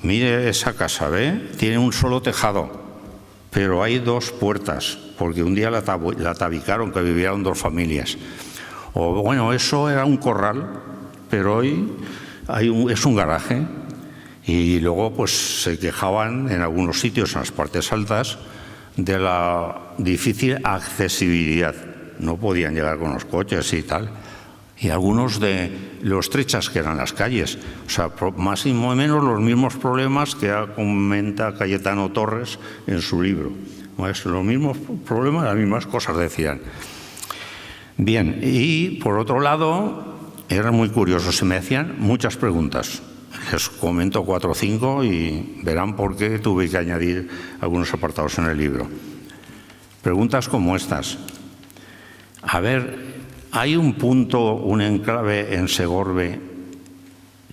Mire esa casa, ¿ve? Tiene un solo tejado, pero hay 2 puertas, porque un día la tabicaron, que vivieron 2 familias. O bueno, eso era un corral, pero hoy es un garaje. Y luego, pues, se quejaban en algunos sitios, en las partes altas, de la difícil accesibilidad. No podían llegar con los coches y tal. Y algunos de lo estrechas que eran las calles. O sea, más y menos los mismos problemas que comenta Cayetano Torres en su libro. Pues los mismos problemas, las mismas cosas decían. Bien, y por otro lado, eran muy curiosos, se me hacían muchas preguntas. Les comento 4 o 5 y verán por qué tuve que añadir algunos apartados en el libro. Preguntas como estas. A ver, ¿hay un punto, un enclave en Segorbe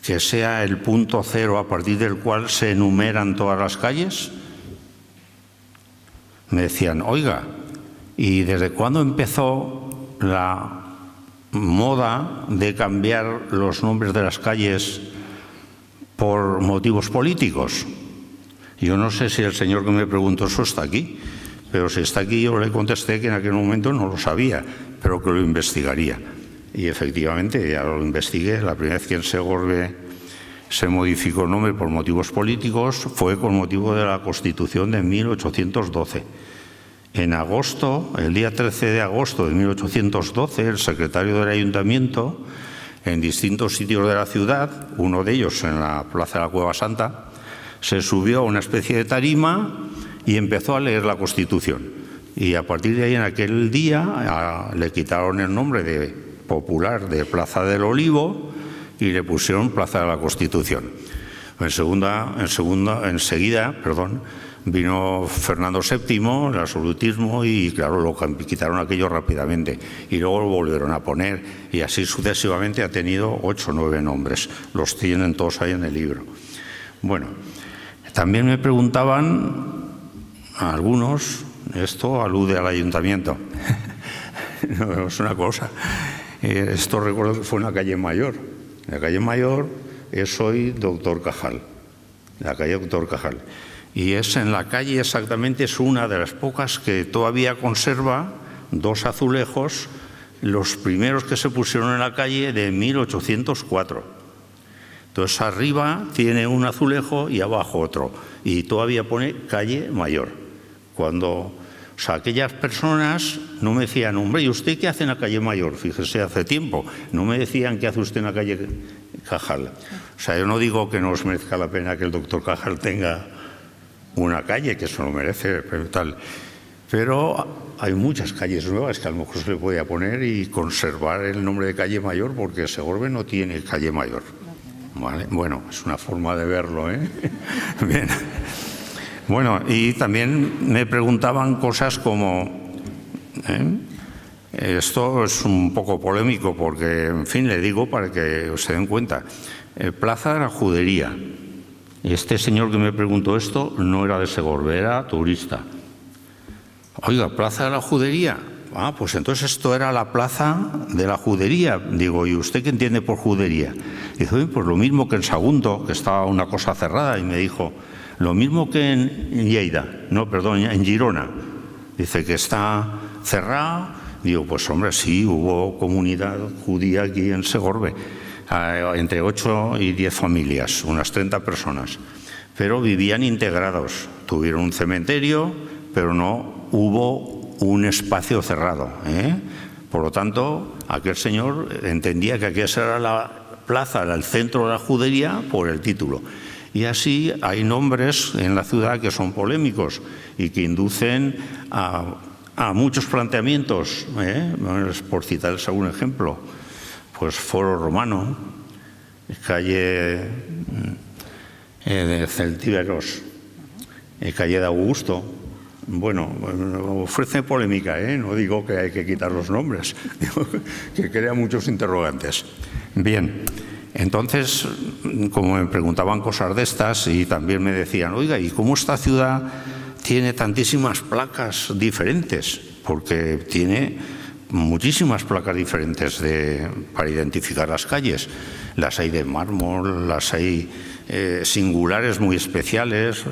que sea el punto 0 a partir del cual se enumeran todas las calles? Me decían, oiga, ¿y desde cuándo empezó la moda de cambiar los nombres de las calles por motivos políticos? Yo no sé si el señor que me preguntó eso está aquí, pero si está aquí yo le contesté que en aquel momento no lo sabía, pero que lo investigaría. Y efectivamente ya lo investigué. La primera vez que en Segorbe se modificó el nombre por motivos políticos fue con motivo de la Constitución de 1812. En agosto, el día 13 de agosto de 1812, el secretario del Ayuntamiento, en distintos sitios de la ciudad, uno de ellos en la Plaza de la Cueva Santa, se subió a una especie de tarima y empezó a leer la Constitución. Y a partir de ahí, en aquel día, le quitaron el nombre de popular de Plaza del Olivo y le pusieron Plaza de la Constitución. Enseguida, vino Fernando VII, el absolutismo, y claro, lo quitaron aquello rápidamente. Y luego lo volvieron a poner, y así sucesivamente ha tenido 8 o 9 nombres. Los tienen todos ahí en el libro. Bueno, también me preguntaban a algunos, esto alude al ayuntamiento. No, es una cosa. Esto recuerdo que fue en la calle Mayor. La calle Mayor es hoy Doctor Cajal, la calle Doctor Cajal. Y es en la calle exactamente, es una de las pocas que todavía conserva 2 azulejos, los primeros que se pusieron en la calle de 1804. Entonces arriba tiene un azulejo y abajo otro. Y todavía pone calle Mayor. O sea, aquellas personas no me decían, hombre, ¿y usted qué hace en la calle Mayor? Fíjese, hace tiempo. No me decían, ¿qué hace usted en la calle Cajal? O sea, yo no digo que no os merezca la pena que el doctor Cajal tenga una calle, que eso lo merece, pero hay muchas calles nuevas que a lo mejor se le podía poner y conservar el nombre de calle Mayor, porque Segorbe no tiene calle Mayor. ¿Vale? Bueno, es una forma de verlo, ¿eh? Bien. Bueno, y también me preguntaban cosas como, esto es un poco polémico porque, en fin, le digo para que se den cuenta, Plaza de la Judería. Este señor que me preguntó esto no era de Segorbe, era turista. Oiga, Plaza de la Judería. Ah, pues entonces esto era la Plaza de la Judería. Digo, ¿y usted qué entiende por judería? Dice, pues lo mismo que en Sagunto, que estaba una cosa cerrada, y me dijo, lo mismo que en Lleida, no, perdón, en Girona. Dice que está cerrada. Digo, pues hombre, sí, hubo comunidad judía aquí en Segorbe, entre 8 y 10 familias, unas 30 personas. Pero vivían integrados, tuvieron un cementerio, pero no hubo un espacio cerrado, ¿eh? Por lo tanto, aquel señor entendía que aquella era la plaza, era el centro de la judería por el título. Y así hay nombres en la ciudad que son polémicos y que inducen a muchos planteamientos, ¿eh? Por citarles algún ejemplo, pues Foro Romano, calle de Celtíberos, calle de Augusto, Bueno, ofrece polémica, ¿eh? No digo que hay que quitar los nombres, digo que crea muchos interrogantes. Bien, entonces, como me preguntaban cosas de estas y también me decían, oiga, ¿y cómo esta ciudad tiene tantísimas placas diferentes? Porque tiene muchísimas placas diferentes para identificar las calles. Las hay de mármol, las hay singulares muy especiales,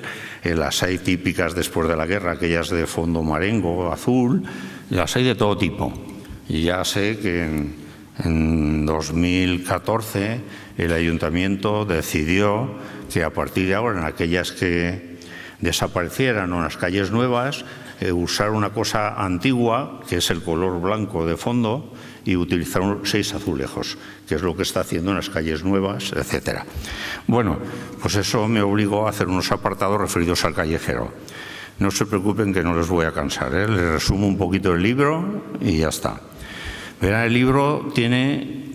las hay típicas después de la guerra, aquellas de fondo marengo, azul, las hay de todo tipo. Y ya sé que en 2014 el ayuntamiento decidió que a partir de ahora en aquellas que desaparecieran o en las calles nuevas usar una cosa antigua, que es el color blanco de fondo, y utilizar 6 azulejos, que es lo que está haciendo en las calles nuevas, etcétera. Bueno, pues eso me obligó a hacer unos apartados referidos al callejero. No se preocupen que no les voy a cansar, ¿eh? Les resumo un poquito el libro y ya está. Verán, el libro tiene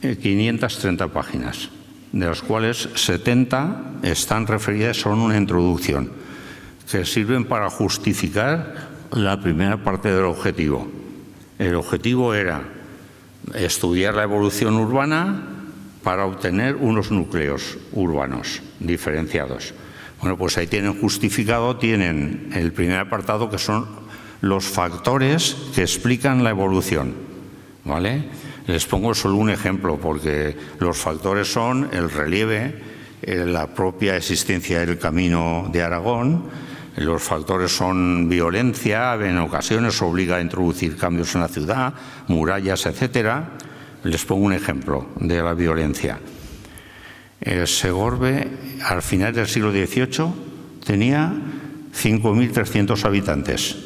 530 páginas, de las cuales 70 están referidas, son una introducción, que sirven para justificar la primera parte del objetivo. El objetivo era estudiar la evolución urbana para obtener unos núcleos urbanos diferenciados. Bueno, pues ahí tienen justificado, tienen el primer apartado, que son los factores que explican la evolución, ¿vale? Les pongo solo un ejemplo, porque los factores son el relieve, la propia existencia del Camino de Aragón. Los factores son violencia, en ocasiones obliga a introducir cambios en la ciudad, murallas, etcétera. Les pongo un ejemplo de la violencia. Segorbe, al final del siglo XVIII, tenía 5.300 habitantes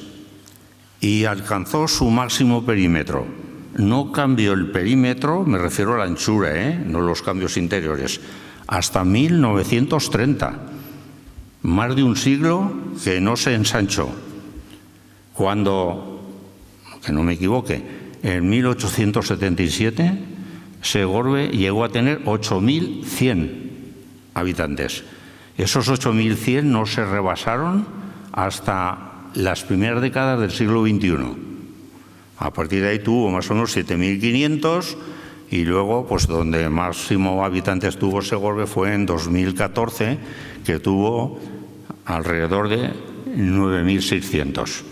y alcanzó su máximo perímetro. No cambió el perímetro, me refiero a la anchura, no los cambios interiores, hasta 1930. Más de un siglo que no se ensanchó. Cuando, que no me equivoque, en 1877 Segorbe llegó a tener 8.100 habitantes. Esos 8.100 no se rebasaron hasta las primeras décadas del siglo XXI. A partir de ahí tuvo más o menos 7.500 y luego, pues donde máximo habitantes tuvo Segorbe fue en 2014, que tuvo alrededor de 9.600.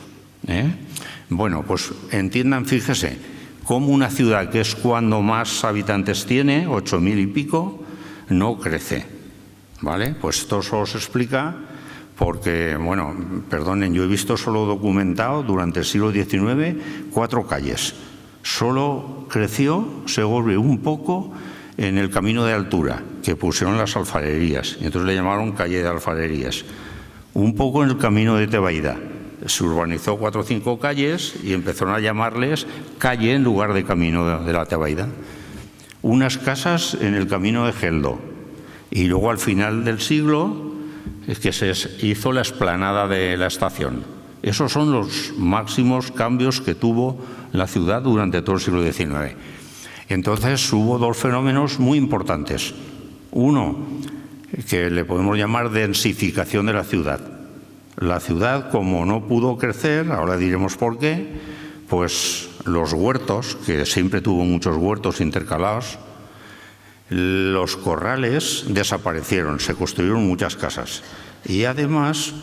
Bueno, pues entiendan, fíjese, cómo una ciudad que es cuando más habitantes tiene, 8.000 y pico, no crece, ¿vale? Pues esto solo se explica porque, bueno, perdonen, yo he visto solo documentado durante el siglo XIX 4 calles. Solo creció Segorbe un poco en el Camino de Altura, que pusieron las alfarerías, y entonces le llamaron calle de alfarerías. Un poco en el Camino de Tebaida. Se urbanizó 4 o 5 calles y empezaron a llamarles calle en lugar de Camino de la Tebaida. Unas casas en el Camino de Geldo. Y luego al final del siglo es que se hizo la explanada de la estación. Esos son los máximos cambios que tuvo la ciudad durante todo el siglo XIX. Entonces hubo 2 fenómenos muy importantes. Uno, que le podemos llamar densificación de la ciudad. La ciudad, como no pudo crecer, ahora diremos por qué, pues los huertos, que siempre tuvo muchos huertos intercalados, los corrales desaparecieron, se construyeron muchas casas. Y además,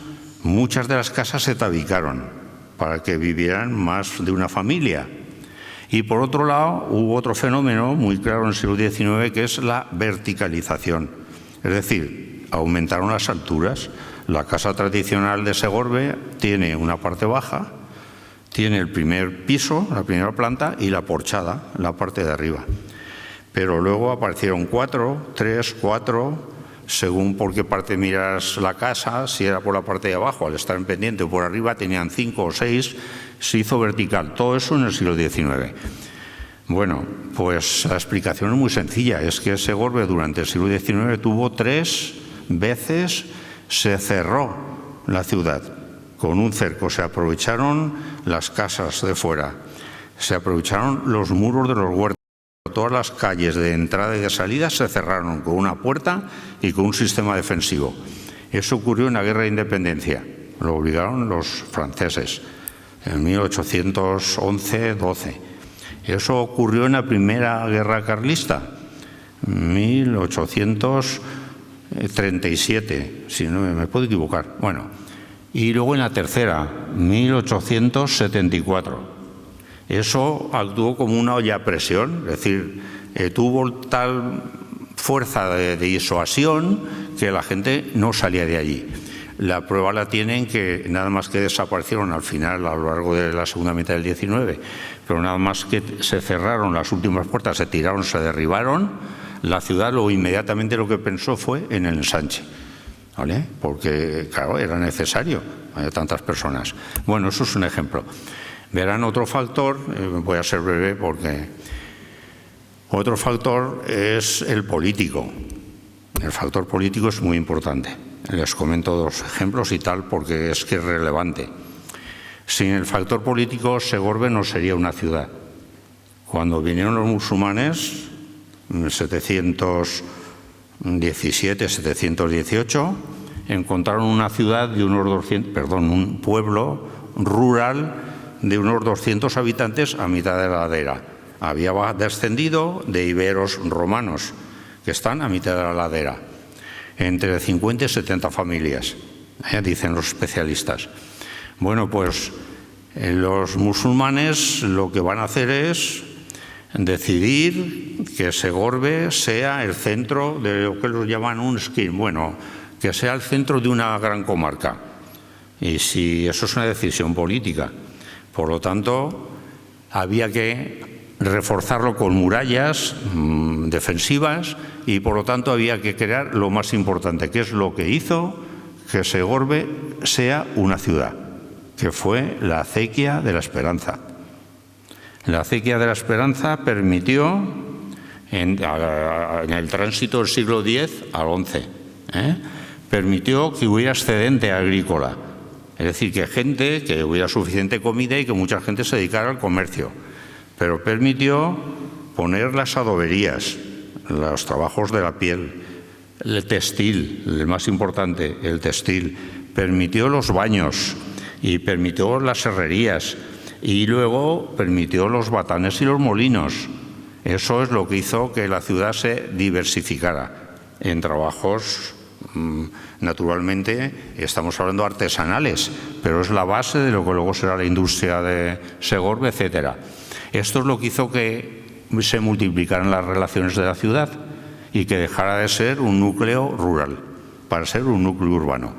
muchas de las casas se tabicaron para que vivieran más de una familia. Y por otro lado, hubo otro fenómeno muy claro en el siglo XIX, que es la verticalización. Es decir, aumentaron las alturas. La casa tradicional de Segorbe tiene una parte baja, tiene el primer piso, la primera planta, y la porchada, la parte de arriba. Pero luego aparecieron 4, 3, 4, según por qué parte miras la casa. Si era por la parte de abajo, al estar en pendiente, o por arriba, tenían 5 o 6, se hizo vertical. Todo eso en el siglo XIX. Bueno, pues la explicación es muy sencilla. Es que Segorbe durante el siglo XIX tuvo 3 veces, se cerró la ciudad con un cerco. Se aprovecharon las casas de fuera, se aprovecharon los muros de los huertos. Todas las calles de entrada y de salida se cerraron con una puerta y con un sistema defensivo. Eso ocurrió en la Guerra de Independencia, lo obligaron los franceses en 1811-12. Eso ocurrió en la primera guerra carlista, 1837, si no me puedo equivocar. Bueno, y luego en la tercera, 1874. Eso actuó como una olla a presión, es decir, tuvo tal fuerza de disuasión que la gente no salía de allí. La prueba la tienen que nada más que desaparecieron al final, a lo largo de la segunda mitad del 19, pero nada más que se cerraron las últimas puertas, se tiraron, se derribaron, la ciudad inmediatamente lo que pensó fue en el ensanche, ¿vale? Porque, claro, era necesario, había tantas personas. Bueno, eso es un ejemplo. Verán otro factor, voy a ser breve porque otro factor es el político. El factor político es muy importante. Les comento dos ejemplos y tal porque es que es relevante. Sin el factor político, Segorbe no sería una ciudad. Cuando vinieron los musulmanes, en 717, 718, encontraron una ciudad de un pueblo rural de unos 200 habitantes a mitad de la ladera. Había descendido de iberos romanos, que están a mitad de la ladera. Entre 50 y 70 familias, dicen los especialistas. Bueno, pues los musulmanes lo que van a hacer es decidir que Segorbe sea el centro de lo que ellos llaman un skin, bueno, que sea el centro de una gran comarca. Y si eso es una decisión política, por lo tanto, había que reforzarlo con murallas defensivas y por lo tanto había que crear lo más importante, que es lo que hizo que Segorbe sea una ciudad, que fue la acequia de la Esperanza. La acequia de la Esperanza permitió en el tránsito del siglo X al XI, permitió que hubiera excedente agrícola, es decir, que hubiera suficiente comida y que mucha gente se dedicara al comercio. Pero permitió poner las adoberías, los trabajos de la piel, el textil, el más importante, el textil, permitió los baños y permitió las herrerías y luego permitió los batanes y los molinos. Eso es lo que hizo que la ciudad se diversificara en trabajos, naturalmente estamos hablando artesanales, pero es la base de lo que luego será la industria de Segorbe, etcétera. Esto es lo que hizo que se multiplicaran las relaciones de la ciudad y que dejara de ser un núcleo rural para ser un núcleo urbano.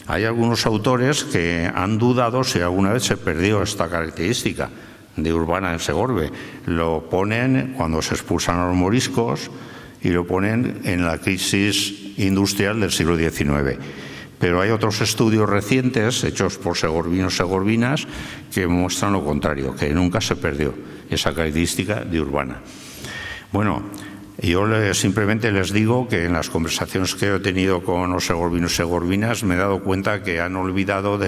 Hay algunos autores que han dudado si alguna vez se perdió esta característica de urbana en Segorbe. Lo ponen cuando se expulsan a los moriscos y lo ponen en la crisis industrial del siglo XIX. Pero hay otros estudios recientes, hechos por segorbinos y segorbinas, que muestran lo contrario, que nunca se perdió esa característica de urbana. Bueno, yo simplemente les digo que en las conversaciones que he tenido con los segorbinos y segorbinas me he dado cuenta que han olvidado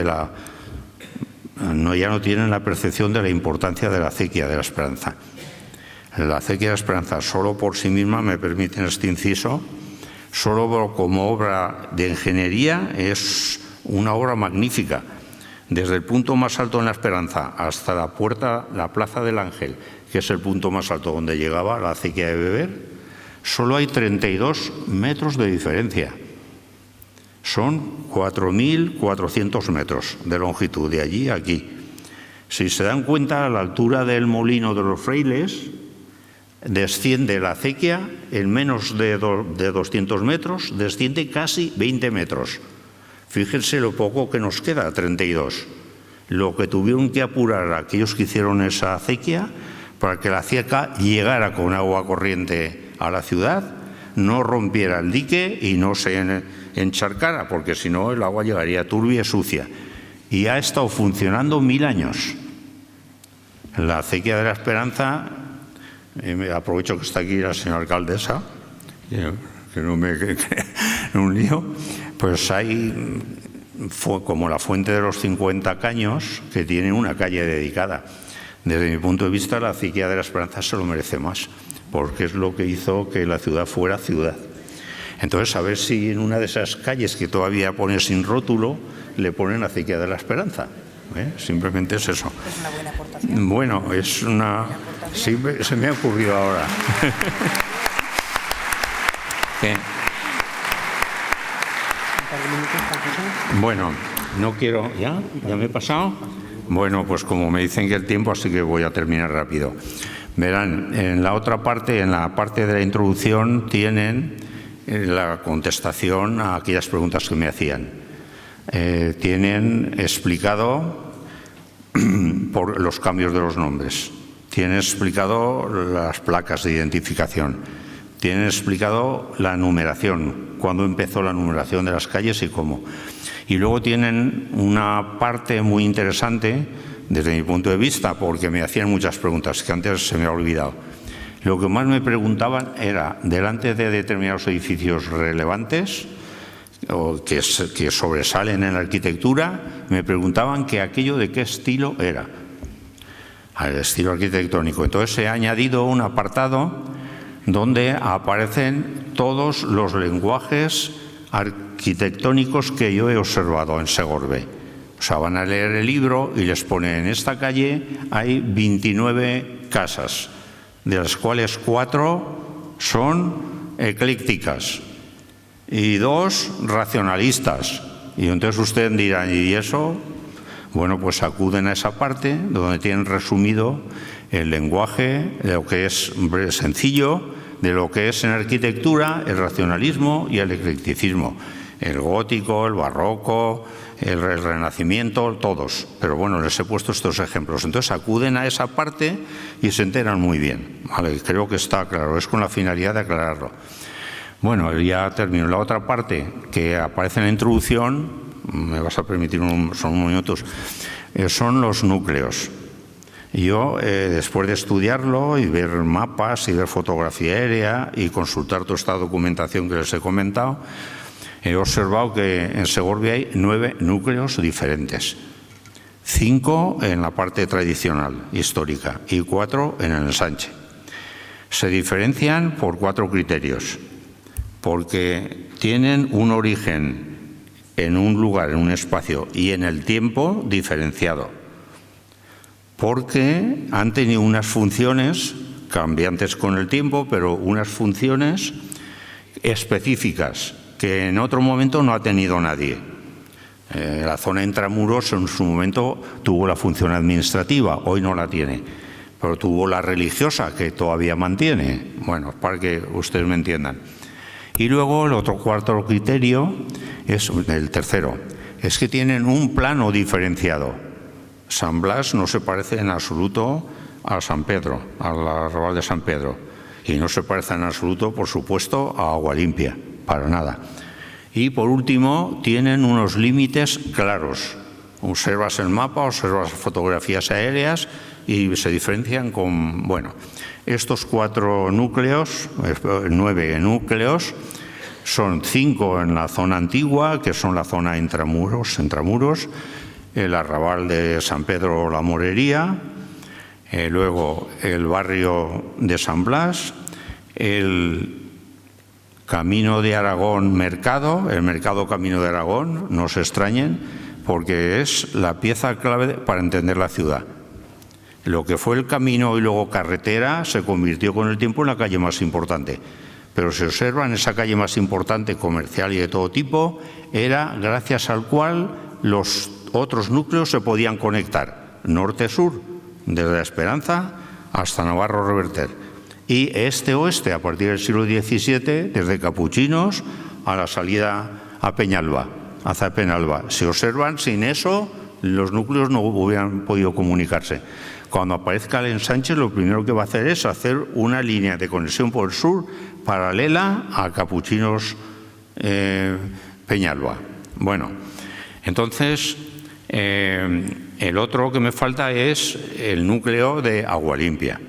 ya no tienen la percepción de la importancia de la acequia de la Esperanza. La acequia de la Esperanza solo por sí misma, me permiten este inciso, solo como obra de ingeniería es una obra magnífica. Desde el punto más alto en la Esperanza hasta la Plaza del Ángel, que es el punto más alto donde llegaba la acequia de Beber, solo hay 32 metros de diferencia. Son 4.400 metros de longitud, de allí a aquí. Si se dan cuenta, a la altura del Molino de los Frailes, desciende la acequia en menos de 200 metros, desciende casi 20 metros. Fíjense lo poco que nos queda, 32. Lo que tuvieron que apurar aquellos que hicieron esa acequia para que la acequia llegara con agua corriente a la ciudad, no rompiera el dique y no se encharcara, porque si no el agua llegaría turbia y sucia. Y ha estado funcionando 1000 años. La acequia de la Esperanza, aprovecho que está aquí la señora alcaldesa, que no me quede en un lío, pues fue como la fuente de los 50 caños, que tiene una calle dedicada. Desde mi punto de vista, la acequia de la Esperanza se lo merece más, porque es lo que hizo que la ciudad fuera ciudad. Entonces, a ver si en una de esas calles que todavía pone sin rótulo, le ponen Acequia de la Esperanza. Simplemente es eso. Es una buena aportación. Bueno, es una... Sí, se me ha ocurrido ahora. Bueno, no quiero... ¿Ya? ¿Ya me he pasado? Bueno, pues como me dicen que el tiempo, así que voy a terminar rápido. Verán, en la otra parte, en la parte de la introducción, tienen la contestación a aquellas preguntas que me hacían. Tienen explicado por los cambios de los nombres, tienen explicado las placas de identificación, tienen explicado la numeración, cuándo empezó la numeración de las calles y cómo. Y luego tienen una parte muy interesante desde mi punto de vista, porque me hacían muchas preguntas que antes se me ha olvidado. Lo que más me preguntaban era, delante de determinados edificios relevantes o que sobresalen en la arquitectura, me preguntaban que aquello de qué estilo era, el estilo arquitectónico. Entonces he añadido un apartado donde aparecen todos los lenguajes arquitectónicos que yo he observado en Segorbe. O sea, van a leer el libro y les pone, en esta calle hay 29 casas, de las cuales 4 son eclécticas y 2 racionalistas. Y entonces ustedes dirán, ¿y eso? Bueno, pues acuden a esa parte donde tienen resumido el lenguaje de lo que es sencillo, de lo que es en arquitectura el racionalismo y el eclecticismo, el gótico, el barroco, el renacimiento, todos. Pero bueno, les he puesto estos ejemplos. Entonces acuden a esa parte y se enteran muy bien. Vale, creo que está claro, es con la finalidad de aclararlo. Bueno, ya termino. La otra parte que aparece en la introducción, me vas a permitir, son unos minutos, son los núcleos. Yo, después de estudiarlo y ver mapas y ver fotografía aérea y consultar toda esta documentación que les he comentado, he observado que en Segorbe hay 9 núcleos diferentes. 5 en la parte tradicional, histórica, y 4 en el ensanche. Se diferencian por 4 criterios, porque tienen un origen en un lugar, en un espacio y en el tiempo diferenciado, porque han tenido unas funciones cambiantes con el tiempo, pero unas funciones específicas que en otro momento no ha tenido nadie. La zona intramuros en su momento tuvo la función administrativa, hoy no la tiene, pero tuvo la religiosa, que todavía mantiene. Bueno, para que ustedes me entiendan. Y luego el otro cuarto criterio, es el tercero, es que tienen un plano diferenciado. San Blas no se parece en absoluto a San Pedro, al arrabal de San Pedro, y no se parece en absoluto, por supuesto, a Agualimpia, para nada. Y por último, tienen unos límites claros. Observas el mapa, observas fotografías aéreas y se diferencian con, bueno, estos 4 núcleos, 9 núcleos, son 5 en la zona antigua, que son la zona intramuros, el arrabal de San Pedro la Morería, luego el barrio de San Blas, el Camino de Aragón Mercado, el Mercado Camino de Aragón, no se extrañen, porque es la pieza clave para entender la ciudad. Lo que fue el camino y luego carretera se convirtió con el tiempo en la calle más importante. Pero se observa en esa calle más importante, comercial y de todo tipo, era gracias al cual los otros núcleos se podían conectar, norte-sur, desde La Esperanza hasta Navarro Reverter, y este-oeste a partir del siglo XVII, desde Capuchinos a la salida a Peñalba, hacia Penalba. Se observan, sin eso los núcleos no hubieran podido comunicarse. Cuando aparezca el ensanche, lo primero que va a hacer es hacer una línea de conexión por el sur paralela a Capuchinos Peñalba. Bueno, entonces el otro que me falta es el núcleo de Agualimpia.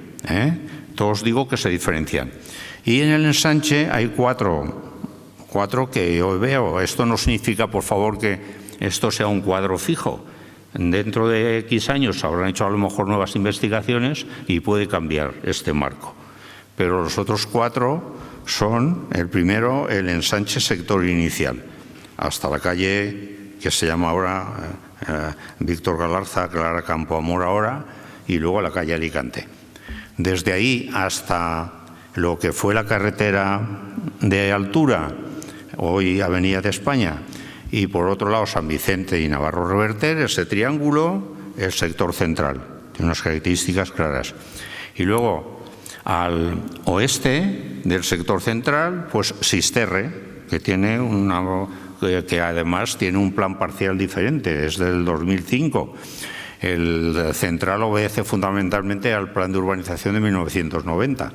Todos digo que se diferencian. Y en el ensanche hay 4 que yo veo. Esto no significa, por favor, que esto sea un cuadro fijo. Dentro de X años habrán hecho a lo mejor nuevas investigaciones y puede cambiar este marco. Pero los otros 4 son, el primero, el ensanche sector inicial, hasta la calle que se llama ahora Víctor Galarza, Clara Campoamor ahora, y luego la calle Alicante. Desde ahí hasta lo que fue la carretera de altura, hoy Avenida de España, y por otro lado San Vicente y Navarro Reverter, ese triángulo, el sector central, tiene unas características claras. Y luego al oeste del sector central, pues Sisterre, que tiene que además tiene un plan parcial diferente, es del 2005. El central obedece fundamentalmente al plan de urbanización de 1990.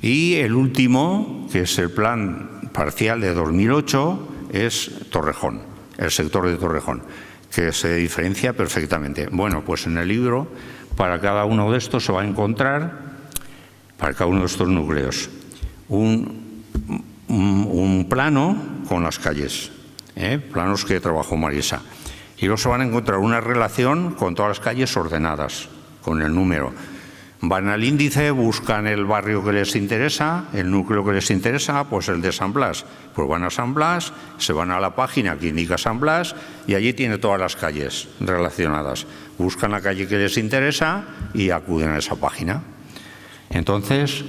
Y el último, que es el plan parcial de 2008, es Torrejón, el sector de Torrejón, que se diferencia perfectamente. Bueno, pues en el libro, para cada uno de estos se va a encontrar, para cada uno de estos núcleos, un plano con las calles, planos que trabajó Marisa. Y luego se van a encontrar una relación con todas las calles ordenadas, con el número. Van al índice, buscan el barrio que les interesa, el núcleo que les interesa, pues el de San Blas. Pues van a San Blas, se van a la página que indica San Blas y allí tiene todas las calles relacionadas. Buscan la calle que les interesa y acuden a esa página. Entonces,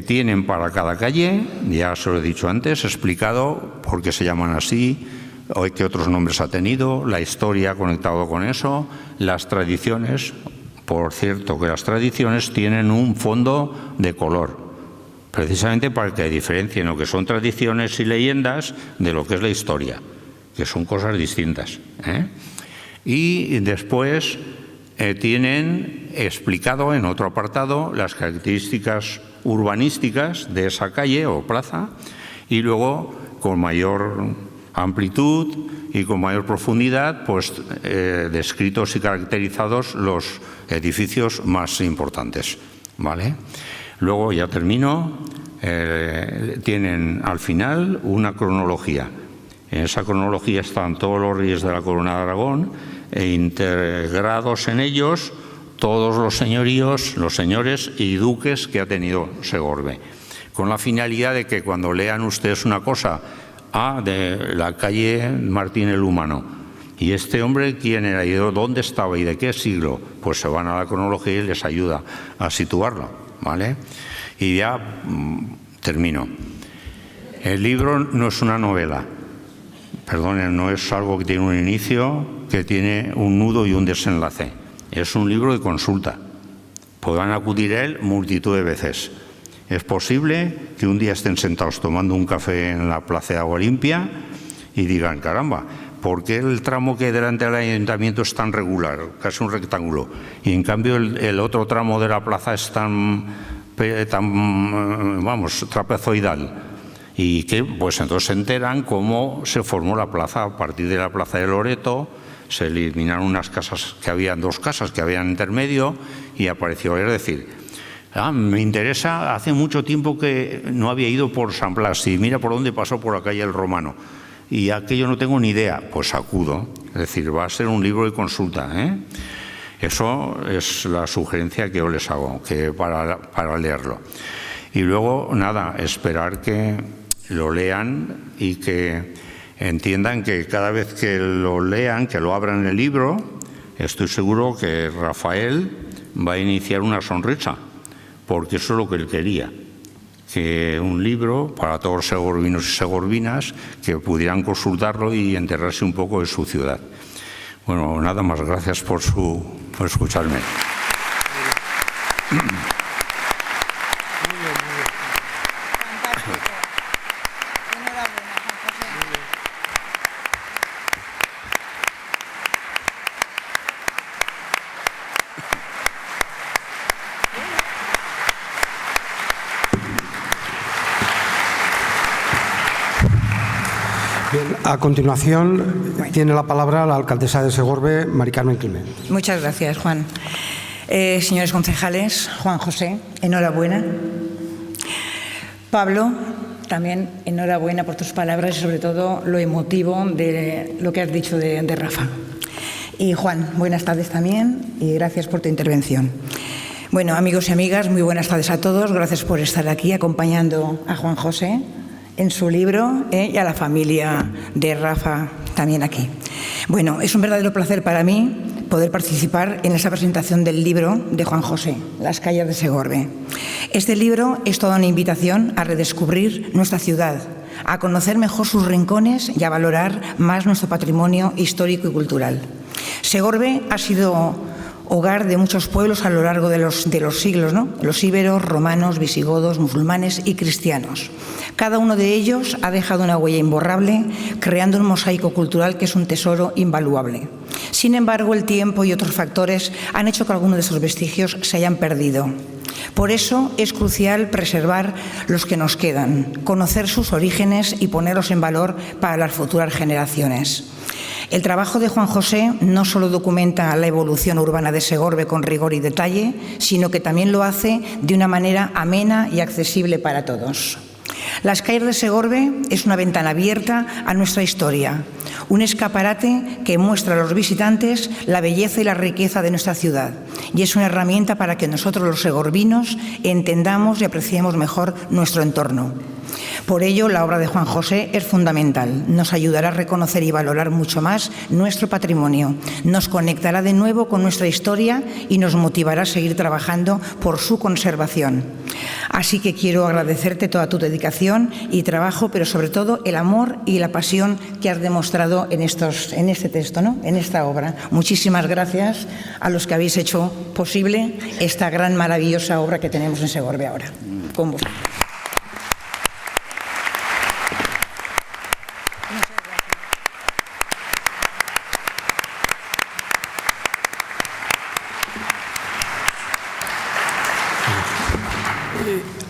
tienen para cada calle, ya se lo he dicho antes, explicado por qué se llaman así, qué otros nombres ha tenido, la historia conectado con eso, las tradiciones. Por cierto, que las tradiciones tienen un fondo de color, precisamente para que diferencien lo que son tradiciones y leyendas de lo que es la historia, que son cosas distintas. Y después tienen explicado en otro apartado las características urbanísticas de esa calle o plaza y luego con mayor amplitud y con mayor profundidad, pues descritos y caracterizados los edificios más importantes, ¿vale? Luego, ya termino, tienen al final una cronología. En esa cronología están todos los reyes de la Corona de Aragón e integrados en ellos todos los señoríos, los señores y duques que ha tenido Segorbe, con la finalidad de que cuando lean ustedes una cosa de la calle Martín el Humano, y este hombre quién era y dónde estaba y de qué siglo, pues se van a la cronología y les ayuda a situarlo, ¿vale? Y ya termino. El libro no es una novela, perdonen, no es algo que tiene un inicio, que tiene un nudo y un desenlace. Es un libro de consulta. Podrán acudir a él multitud de veces. Es posible que un día estén sentados tomando un café en la Plaza de Agua Limpia y digan, caramba, ¿por qué el tramo que hay delante del ayuntamiento es tan regular, casi un rectángulo? Y en cambio el otro tramo de la plaza es tan trapezoidal. Y que, pues entonces se enteran cómo se formó la plaza a partir de la Plaza de Loreto. Se eliminaron unas casas que habían, dos casas que habían intermedio y apareció, es decir, me interesa, hace mucho tiempo que no había ido por San Blas y mira por dónde pasó por la calle El Romano y aquello no tengo ni idea, pues acudo. Es decir, va a ser un libro de consulta, Eso es la sugerencia que yo les hago, que para leerlo. Y luego, nada, esperar que lo lean y que entiendan que cada vez que lo lean, que lo abran el libro, estoy seguro que Rafael va a iniciar una sonrisa, porque eso es lo que él quería, que un libro para todos los segorbinos y segorbinas que pudieran consultarlo y enterarse un poco de su ciudad. Bueno, nada más, gracias por escucharme. Bien, a continuación tiene la palabra la alcaldesa de Segorbe, Mari Carmen Climent. Muchas gracias, Juan. Señores concejales, Juan José, enhorabuena. Pablo, también enhorabuena por tus palabras y sobre todo lo emotivo de lo que has dicho de Rafa. Y Juan, buenas tardes también y gracias por tu intervención. Bueno, amigos y amigas, muy buenas tardes a todos. Gracias por estar aquí acompañando a Juan José en su libro y a la familia de Rafa también aquí. Bueno, es un verdadero placer para mí poder participar en esta presentación del libro de Juan José, Las calles de Segorbe. Este libro es toda una invitación a redescubrir nuestra ciudad, a conocer mejor sus rincones y a valorar más nuestro patrimonio histórico y cultural. Segorbe ha sido hogar de muchos pueblos a lo largo de los siglos, ¿no? Los íberos, romanos, visigodos, musulmanes y cristianos. Cada uno de ellos ha dejado una huella imborrable, creando un mosaico cultural que es un tesoro invaluable. Sin embargo, el tiempo y otros factores han hecho que algunos de esos vestigios se hayan perdido. Por eso es crucial preservar los que nos quedan, conocer sus orígenes y ponerlos en valor para las futuras generaciones. El trabajo de Juan José no solo documenta la evolución urbana de Segorbe con rigor y detalle, sino que también lo hace de una manera amena y accesible para todos. Las calles de Segorbe es una ventana abierta a nuestra historia, un escaparate que muestra a los visitantes la belleza y la riqueza de nuestra ciudad, y es una herramienta para que nosotros los segorbinos entendamos y apreciemos mejor nuestro entorno. Por ello, la obra de Juan José es fundamental. Nos ayudará a reconocer y valorar mucho más nuestro patrimonio. Nos conectará de nuevo con nuestra historia y nos motivará a seguir trabajando por su conservación. Así que quiero agradecerte toda tu dedicación y trabajo, pero sobre todo el amor y la pasión que has demostrado en este texto, ¿no? En esta obra. Muchísimas gracias a los que habéis hecho posible esta gran, maravillosa obra que tenemos en Segorbe ahora. Con vos.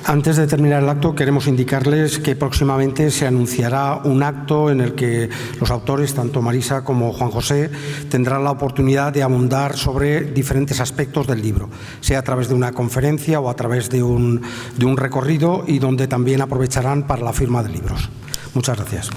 Antes de terminar el acto, queremos indicarles que próximamente se anunciará un acto en el que los autores, tanto Marisa como Juan José, tendrán la oportunidad de abundar sobre diferentes aspectos del libro, sea a través de una conferencia o a través de un recorrido, y donde también aprovecharán para la firma de libros. Muchas gracias.